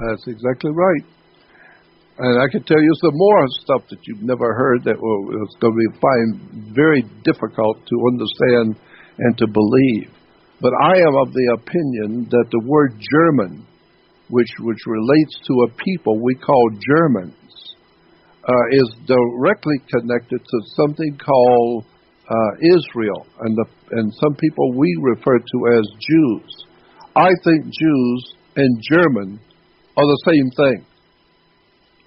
That's exactly right. And I can tell you some more stuff that you've never heard that it's going to find very difficult to understand and to believe. But I am of the opinion that the word German, which relates to a people we call Germans, is directly connected to something called Israel, and some people we refer to as Jews. I think Jews and German are the same thing.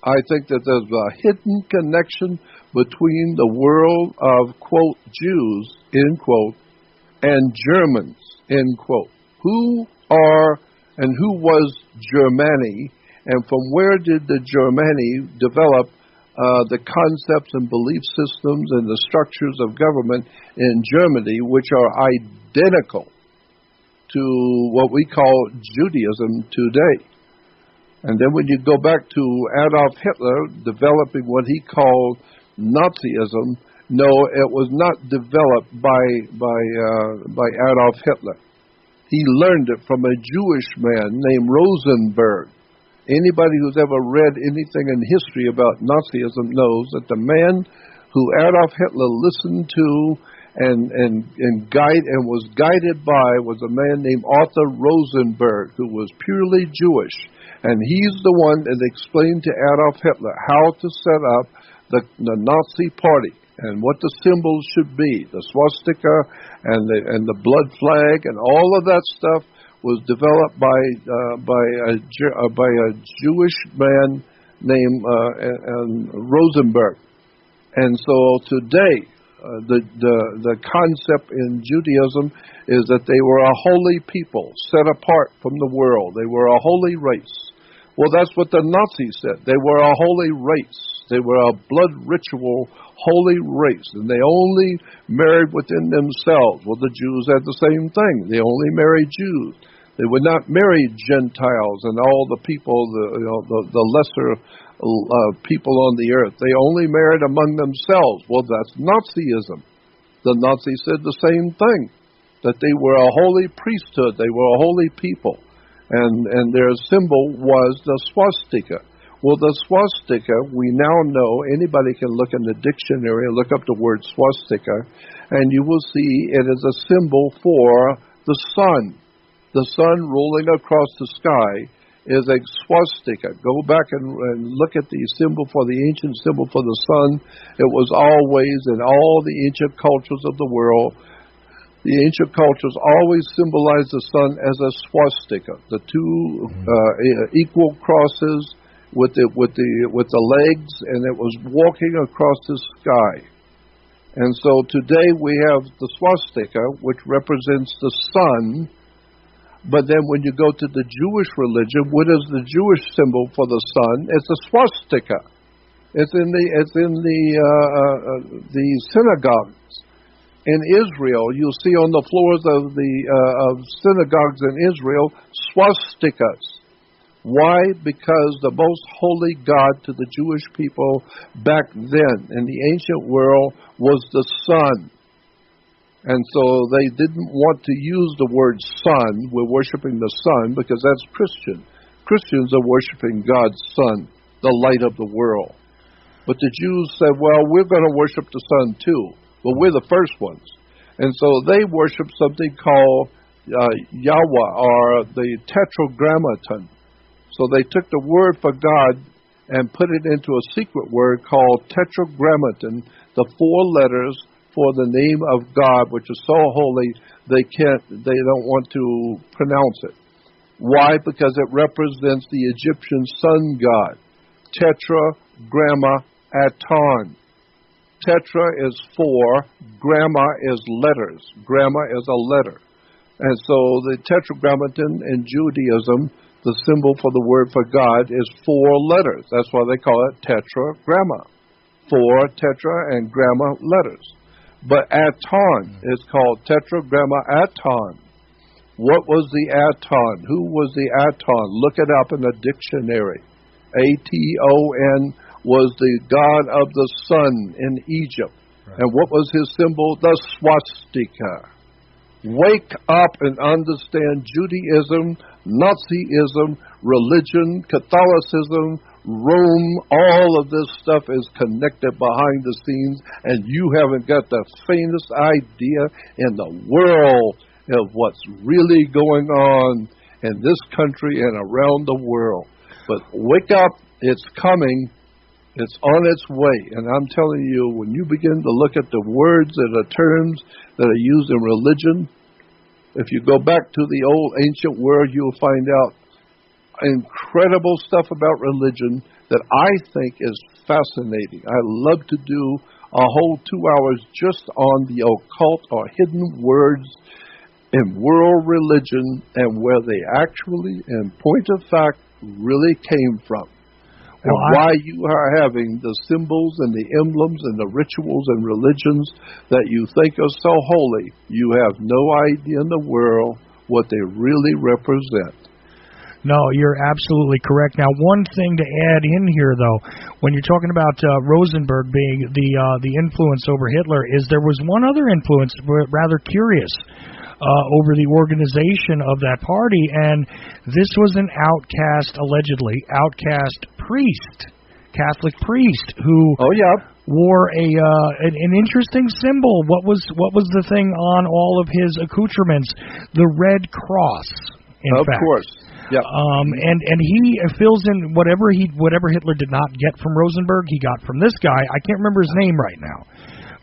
I think that there's a hidden connection between the world of, quote, Jews, end quote, and Germans, end quote. Who are and who was Germany, and from where did the Germani develop the concepts and belief systems and the structures of government in Germany, which are identical to what we call Judaism today? And then when you go back to Adolf Hitler developing what he called Nazism, no, it was not developed by Adolf Hitler. He learned it from a Jewish man named Rosenberg. Anybody who's ever read anything in history about Nazism knows that the man who Adolf Hitler listened to and was guided by was a man named Arthur Rosenberg, who was purely Jewish. And he's the one that explained to Adolf Hitler how to set up the Nazi party and what the symbols should be. The swastika and the blood flag and all of that stuff was developed by a Jewish man named Rosenberg. And so today, the concept in Judaism is that they were a holy people, set apart from the world. They were a holy race. Well, that's what the Nazis said. They were a holy race. They were a blood ritual holy race, and they only married within themselves. Well, the Jews had the same thing. They only married Jews. They would not marry Gentiles and all the people, the lesser people on the earth. They only married among themselves. Well, that's Nazism. The Nazis said the same thing, that they were a holy priesthood. They were a holy people. And their symbol was the swastika. Well, the swastika, we now know, anybody can look in the dictionary and look up the word swastika, and you will see it is a symbol for the sun. The sun rolling across the sky is a swastika. Go back and look at the symbol for the ancient symbol for the sun. It was always in all the ancient cultures of the world. The ancient cultures always symbolized the sun as a swastika. The two equal crosses with the legs, and it was walking across the sky. And so today we have the swastika, which represents the sun. But then when you go to the Jewish religion, what is the Jewish symbol for the sun? It's a swastika. It's in the synagogues in Israel. You'll see on the floors of the synagogues in Israel swastikas. Why? Because the most holy God to the Jewish people back then in the ancient world was the sun. And so they didn't want to use the word sun. We're worshiping the sun because that's Christian. Christians are worshiping God's Son, the light of the world. But the Jews said, well, we're going to worship the sun too. But we're the first ones. And so they worship something called Yahweh, or the Tetragrammaton. So they took the word for God and put it into a secret word called Tetragrammaton, the 4 letters for the name of God, which is so holy they don't want to pronounce it. Why? Because it represents the Egyptian sun god. Tetragrammaton. Tetra is 4, gramma is letters. Gramma is a letter. And so the Tetragrammaton in Judaism, the symbol for the word for God, is 4 letters. That's why they call it tetragramma. 4 tetra and gramma letters. But Aton is called Tetragrammaton. What was the Aton? Who was the Aton? Look it up in a dictionary. Aton was the god of the sun in Egypt. Right. And what was his symbol? The swastika. Wake up and understand Judaism, Nazism, religion, Catholicism, Rome, all of this stuff is connected behind the scenes, and you haven't got the faintest idea in the world of what's really going on in this country and around the world. But wake up, it's coming, it's on its way. And I'm telling you, when you begin to look at the words and the terms that are used in religion, if you go back to the old ancient world, you'll find out incredible stuff about religion that I think is fascinating. I love to do a whole 2 hours just on the occult or hidden words in world religion and where they actually, in point of fact, really came from. And why you are having the symbols and the emblems and the rituals and religions that you think are so holy, you have no idea in the world what they really represent. No, you're absolutely correct. Now, one thing to add in here, though, when you're talking about Rosenberg being the influence over Hitler, is there was one other influence, rather curious, over the organization of that party, and this was an allegedly outcast priest, Catholic priest, who wore an interesting symbol. What was the thing on all of his accoutrements? The Red Cross, in fact. Of course. Yeah. And he fills in whatever Hitler did not get from Rosenberg, he got from this guy. I can't remember his name right now.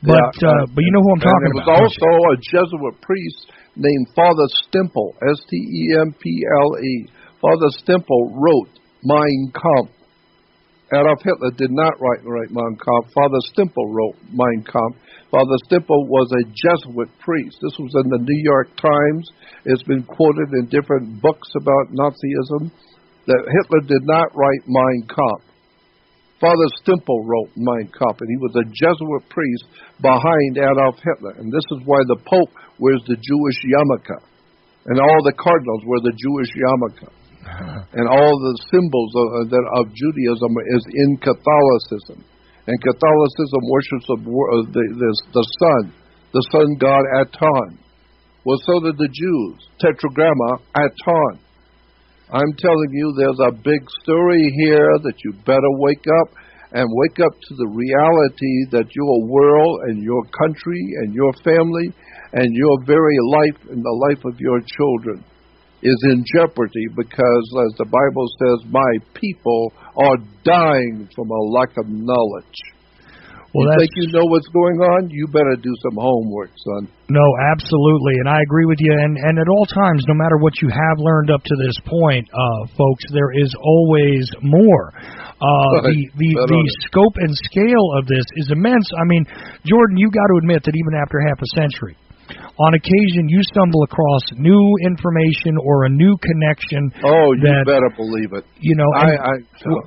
But you know who I'm talking about. There was also a Jesuit priest named Father Stemple, Stemple. Father Stemple wrote Mein Kampf. Adolf Hitler did not write Mein Kampf. Father Stemple wrote Mein Kampf. Father Stemple was a Jesuit priest. This was in the New York Times. It's been quoted in different books about Nazism that Hitler did not write Mein Kampf. Father Stemple wrote Mein Kampf, and he was a Jesuit priest behind Adolf Hitler. And this is why the Pope wears the Jewish yarmulke, and all the cardinals wear the Jewish yarmulke. And all the symbols of Judaism is in Catholicism. And Catholicism worships the sun god Aton. Well, so did the Jews. Tetragramma, Aton. I'm telling you, there's a big story here that you better wake up to the reality that your world and your country and your family and your very life and the life of your children is in jeopardy because, as the Bible says, my people are dying from a lack of knowledge. Well, you think you know what's going on? You better do some homework, son. No, absolutely, and I agree with you. And at all times, no matter what you have learned up to this point, folks, there is always more. The scope and scale of this is immense. I mean, Jordan, you got to admit that even after half a century, on occasion you stumble across new information or a new connection. Oh, you better believe it. You know,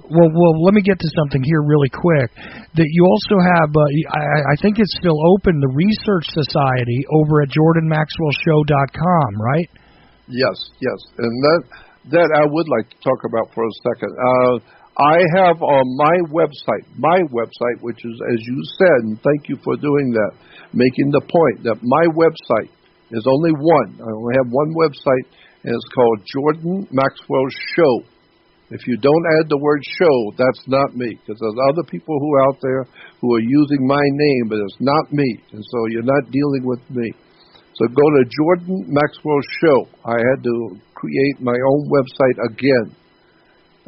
well, let me get to something here really quick. That you also have, I think it's still open, the Research Society over at JordanMaxwellShow.com, right? Yes, and that I would like to talk about for a second. I have on my website, which is, as you said, and thank you for doing that, making the point that my website is only one. I only have one website, and it's called Jordan Maxwell Show. If you don't add the word show, that's not me, because there's other people who are out there who are using my name, but it's not me, and so you're not dealing with me. So go to Jordan Maxwell Show. I had to create my own website again.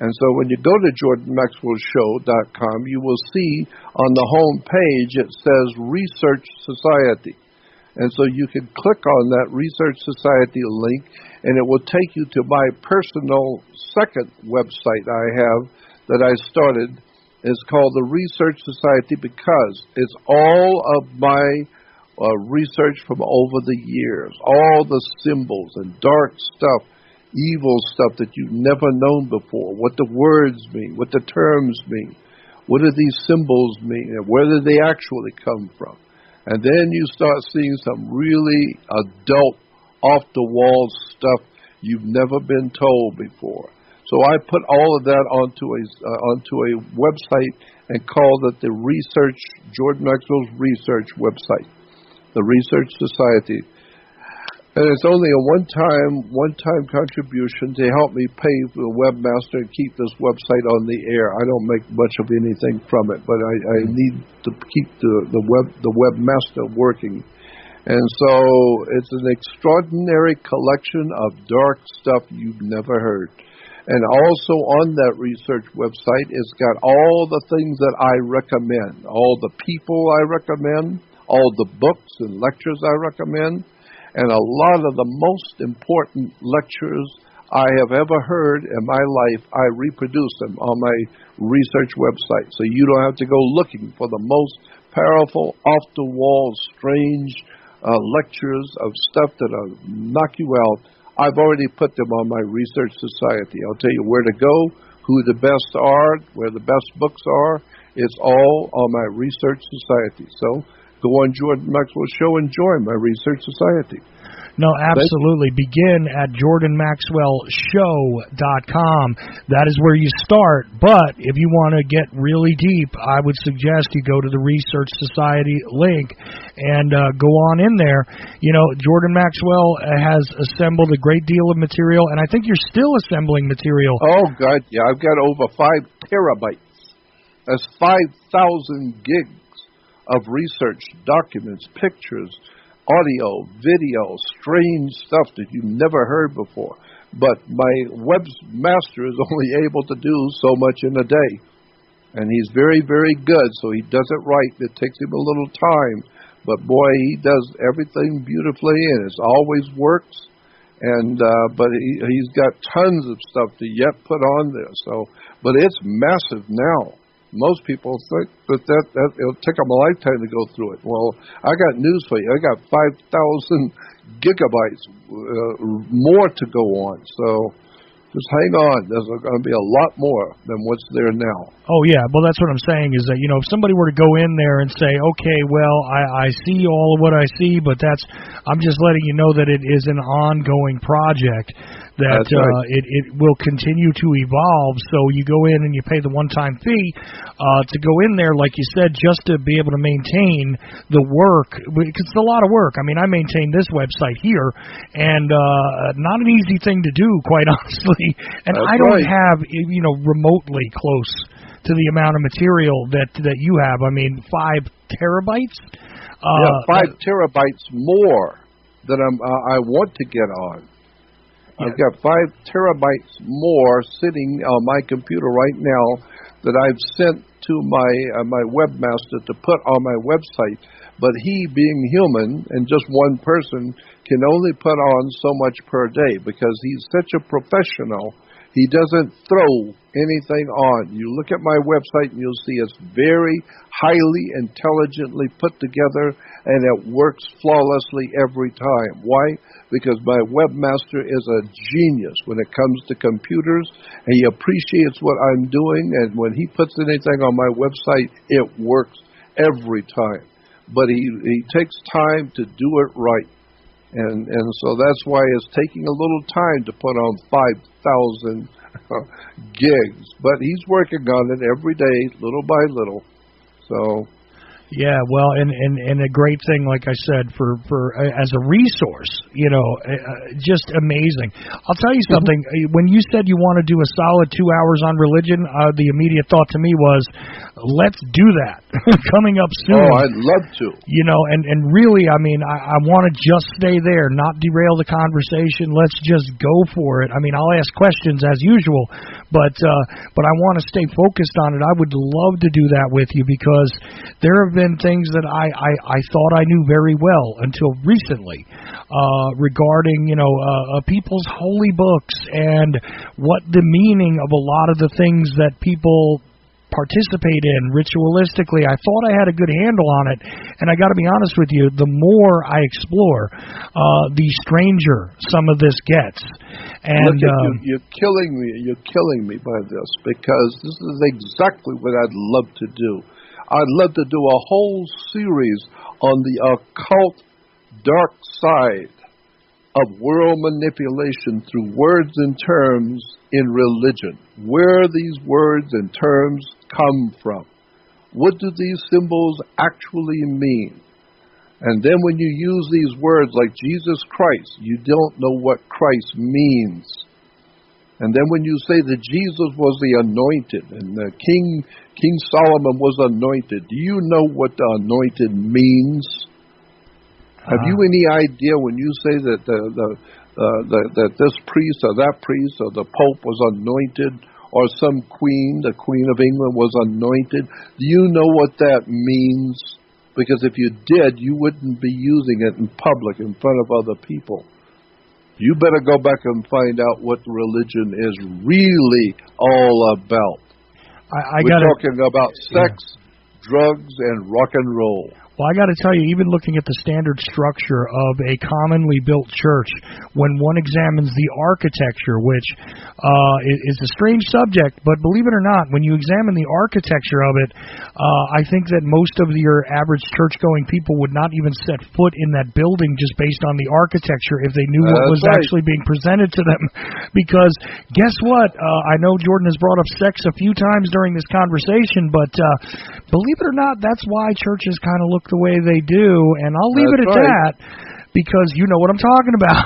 And so when you go to JordanMaxwellShow.com, you will see on the home page it says Research Society. And so you can click on that Research Society link, and it will take you to my personal second website I have that I started. It's called the Research Society because it's all of my research from over the years, all the symbols and dark stuff, evil stuff that you've never known before, what the words mean, what the terms mean, what do these symbols mean, and where do they actually come from. And then you start seeing some really adult, off-the-wall stuff you've never been told before. So I put all of that onto a website and called it the Jordan Maxwell's Research website, the Research Society. And it's only a one-time contribution to help me pay for the webmaster and keep this website on the air. I don't make much of anything from it, but I need to keep the webmaster working. And so it's an extraordinary collection of dark stuff you've never heard. And also on that research website, it's got all the things that I recommend, all the people I recommend, all the books and lectures I recommend. And a lot of the most important lectures I have ever heard in my life, I reproduce them on my research website. So you don't have to go looking for the most powerful, off-the-wall, strange lectures of stuff that'll knock you out. I've already put them on my Research Society. I'll tell you where to go, who the best are, where the best books are. It's all on my Research Society. So go on Jordan Maxwell Show and join my Research Society. No, absolutely. Begin at JordanMaxwellShow.com. That is where you start. But if you want to get really deep, I would suggest you go to the Research Society link and go on in there. You know, Jordan Maxwell has assembled a great deal of material, and I think you're still assembling material. Oh, God, yeah. I've got over 5 terabytes. That's 5,000 gigs of research, documents, pictures, audio, video, strange stuff that you've never heard before. But my webmaster is only able to do so much in a day. And he's very, very good, so he does it right. It takes him a little time. But, boy, he does everything beautifully, and it always works. And but he's got tons of stuff to yet put on there. So, but it's massive now. Most people think that it'll take them a lifetime to go through it. Well, I got news for you. I got 5,000 gigabytes more to go on. So just hang on. There's going to be a lot more than what's there now. Oh, yeah. Well, that's what I'm saying is that, you know, if somebody were to go in there and say, okay, well, I see all of what I see, but I'm just letting you know that it is an ongoing project, that right. It will continue to evolve. So you go in and you pay the one-time fee to go in there, like you said, just to be able to maintain the work, because it's a lot of work. I mean, I maintain this website here, and not an easy thing to do, quite honestly. And I don't have, you know, remotely close to the amount of material that you have. I mean, 5 terabytes? 5 terabytes more than I want to get on. I've got 5 terabytes more sitting on my computer right now that I've sent to my webmaster to put on my website. But he, being human and just one person, can only put on so much per day because he's such a professional. He doesn't throw anything on. You look at my website and you'll see it's very highly intelligently put together, and it works flawlessly every time. Why? Because my webmaster is a genius when it comes to computers, and he appreciates what I'm doing, and when he puts anything on my website, it works every time. But he takes time to do it right. And so that's why it's taking a little time to put on 5,000 gigs. But he's working on it every day, little by little. So... Yeah, well, and a great thing, like I said, for as a resource, just amazing. I'll tell you something. When you said you want to do a solid 2 hours on religion, the immediate thought to me was, let's do that coming up soon. Oh, I'd love to. And really, I mean, I want to just stay there, not derail the conversation. Let's just go for it. I mean, I'll ask questions as usual, but I want to stay focused on it. I would love to do that with you because there have been things that I thought I knew very well until recently regarding people's holy books and what the meaning of a lot of the things that people participate in ritualistically. I thought I had a good handle on it, and I got to be honest with you, the more I explore, the stranger some of this gets. And you're killing me by this, because this is exactly what I'd love to do. I'd love to do a whole series on the occult dark side of world manipulation through words and terms in religion. Where these words and terms come from. What do these symbols actually mean? And then when you use these words like Jesus Christ, you don't know what Christ means. And then when you say that Jesus was the anointed and the King Solomon was anointed, do you know what the anointed means? Have you any idea when you say that that this priest or that priest or the Pope was anointed, or some queen, the Queen of England, was anointed? Do you know what that means? Because if you did, you wouldn't be using it in public in front of other people. You better go back and find out what religion is really all about. We're talking about sex, drugs, and rock and roll. Well, I got to tell you, even looking at the standard structure of a commonly built church, when one examines the architecture, which is a strange subject, but believe it or not, when you examine the architecture of it, I think that most of your average church-going people would not even set foot in that building just based on the architecture if they knew what was actually being presented to them. Because guess what? I know Jordan has brought up sex a few times during this conversation, but believe it or not, that's why churches kind of look the way they do, and I'll leave it at that, because you know what I'm talking about.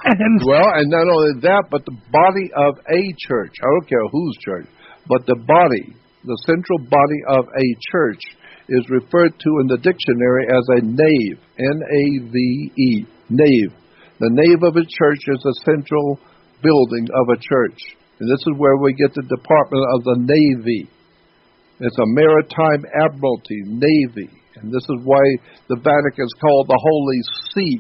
and not only that, but the body of a church, I don't care whose church, but the body, the central body of a church is referred to in the dictionary as a nave, N-A-V-E, nave. The nave of a church is the central building of a church, and this is where we get the Department of the Navy. It's a maritime admiralty, Navy. And this is why the Vatican is called the Holy See.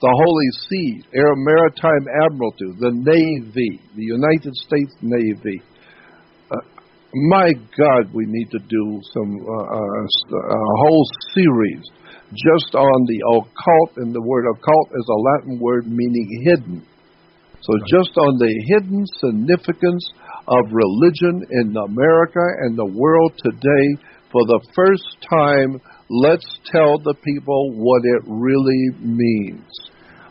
The Holy See, Maritime Admiralty, the Navy, the United States Navy. My God, we need to do a whole series just on the occult, and the word occult is a Latin word meaning hidden. So just on the hidden significance of religion in America and the world today, for the first time, let's tell the people what it really means.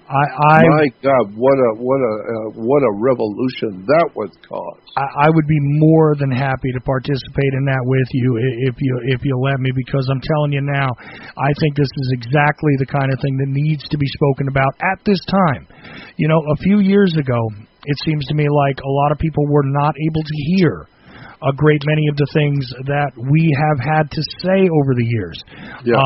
My God, what a revolution that would cause! I would be more than happy to participate in that with you if you let me, because I'm telling you now, I think this is exactly the kind of thing that needs to be spoken about at this time. A few years ago, it seems to me like a lot of people were not able to hear a great many of the things that we have had to say over the years. Yeah.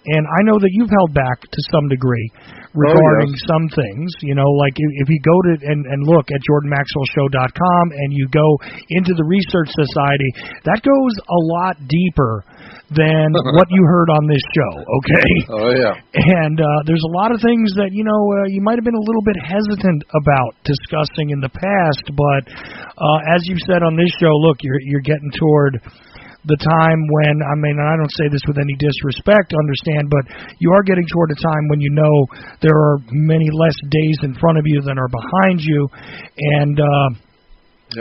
And I know that you've held back to some degree regarding some things. You know, like if you go to and look at JordanMaxwellShow.com and you go into the Research Society, that goes a lot deeper than what you heard on this show, okay? Oh, yeah. And there's a lot of things that, you know, you might have been a little bit hesitant about discussing in the past, but as you've said on this show, look, you're getting toward the time when, I mean, I don't say this with any disrespect, understand, but you are getting toward a time when you know there are many less days in front of you than are behind you, and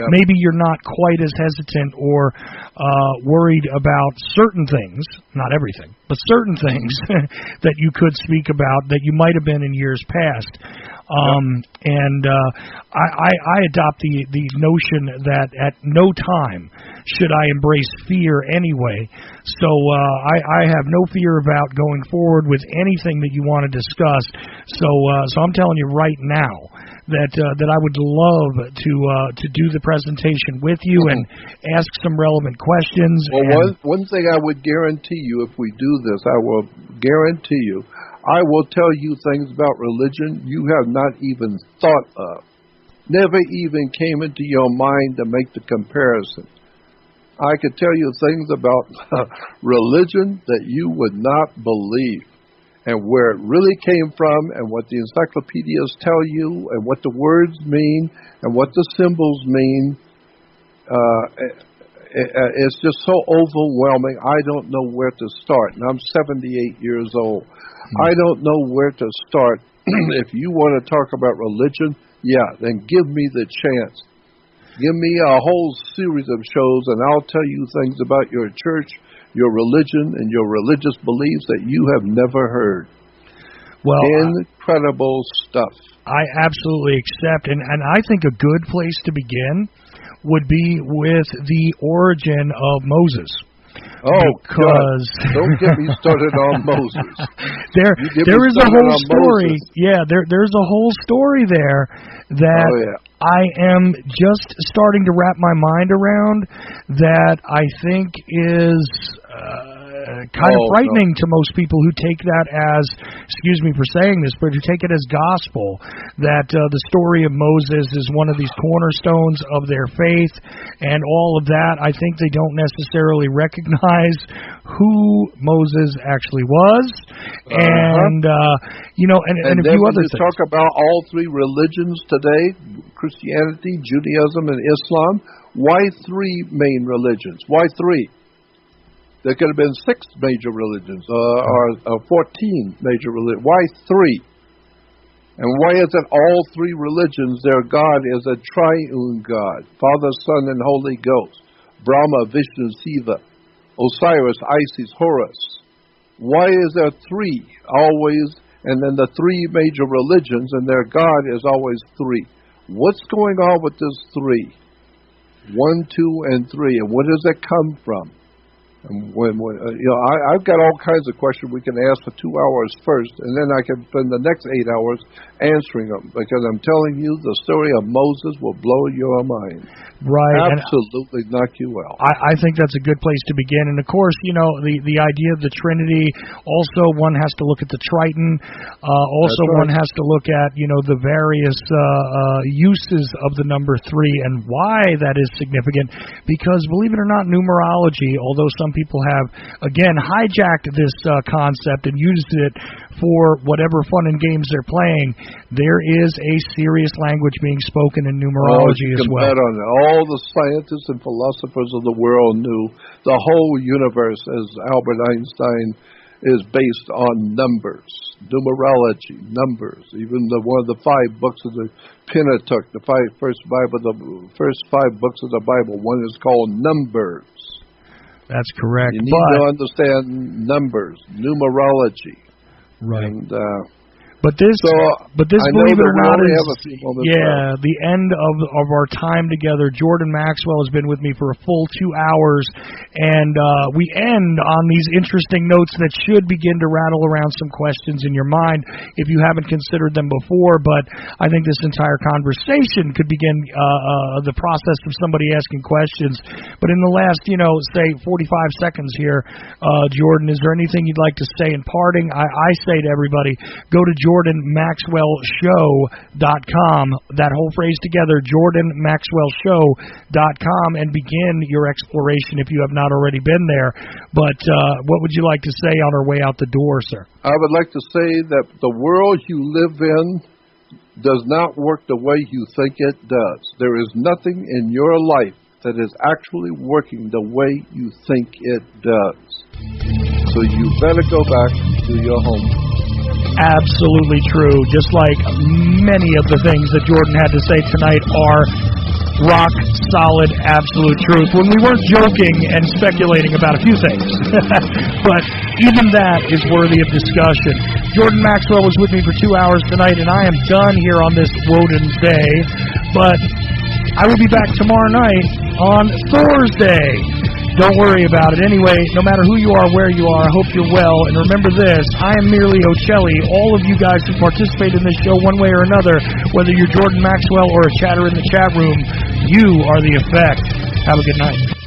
maybe you're not quite as hesitant or worried about certain things, not everything, but certain things that you could speak about that you might have been in years past. And I adopt the notion that at no time should I embrace fear anyway. So I have no fear about going forward with anything that you want to discuss. So I'm telling you right now that I would love to do the presentation with you and ask some relevant questions. Well, one thing I would guarantee you, if we do this, I will guarantee you, I will tell you things about religion you have not even thought of, never even came into your mind to make the comparison. I could tell you things about religion that you would not believe, and where it really came from, and what the encyclopedias tell you, and what the words mean, and what the symbols mean. It's just so overwhelming. I don't know where to start, and I'm 78 years old. I don't know where to start. If you want to talk about religion, then give me the chance. Give me a whole series of shows, and I'll tell you things about your church, your religion, and your religious beliefs that you have never heard. Well, incredible stuff. I absolutely accept, and I think a good place to begin would be with the origin of Moses. Oh, because don't get me started on Moses. There is a whole story. Moses. Yeah, there's a whole story there that I am just starting to wrap my mind around that I think is kind of frightening to most people who take that as, excuse me for saying this, but who take it as gospel, that the story of Moses is one of these cornerstones of their faith and all of that. I think they don't necessarily recognize who Moses actually was, and you know, and a few other things. Talk about all three religions today: Christianity, Judaism, and Islam. Why three main religions? Why three? There could have been 6 major religions, or 14 major religions. Why 3? And why is it all 3 religions, their God is a triune God, Father, Son, and Holy Ghost, Brahma, Vishnu, Shiva, Osiris, Isis, Horus? Why is there 3 always, and then the 3 major religions, and their God is always 3? What's going on with this 3? 1, 2, and 3, and where does it come from? And I've got all kinds of questions we can ask for 2 hours first, and then I can spend the next 8 hours answering them, because I'm telling you, the story of Moses will blow your mind. Right. Absolutely knock you out. I think that's a good place to begin. And, of course, you know, the idea of the Trinity, also one has to look at the Triton. Also one has to look at, you know, the various uses of the number 3 and why that is significant. Because, believe it or not, numerology, although some people have, again, hijacked this concept and used it for whatever fun and games they're playing, there is a serious language being spoken in numerology as well. Bet on it. All the scientists and philosophers of the world knew the whole universe, as Albert Einstein, is based on numbers, numerology, numbers. Even one of the 5 books of the Pentateuch, the first 5 books of the Bible, one is called Numbers. That's correct. You need to understand numbers, numerology. Right. And But this, I believe it or not, is the end of our time together. Jordan Maxwell has been with me for a full 2 hours, and we end on these interesting notes that should begin to rattle around some questions in your mind if you haven't considered them before. But I think this entire conversation could begin the process of somebody asking questions. But in the last, say 45 seconds here, Jordan, is there anything you'd like to say in parting? I say to everybody, go to JordanMaxwellShow.com, that whole phrase together, JordanMaxwellShow.com, and begin your exploration if you have not already been there. But what would you like to say on our way out the door, sir? I would like to say that the world you live in does not work the way you think it does. There is nothing in your life that is actually working the way you think it does. So you better go back to your home. Absolutely true. Just like many of the things that Jordan had to say tonight are rock solid, absolute truth. When we weren't joking and speculating about a few things. But even that is worthy of discussion. Jordan Maxwell was with me for 2 hours tonight, and I am done here on this Woden's Day. But I will be back tomorrow night on Thursday. Don't worry about it. Anyway, no matter who you are, where you are, I hope you're well. And remember this, I am merely Ocelli. All of you guys who participate in this show one way or another, whether you're Jordan Maxwell or a chatter in the chat room, you are the effect. Have a good night.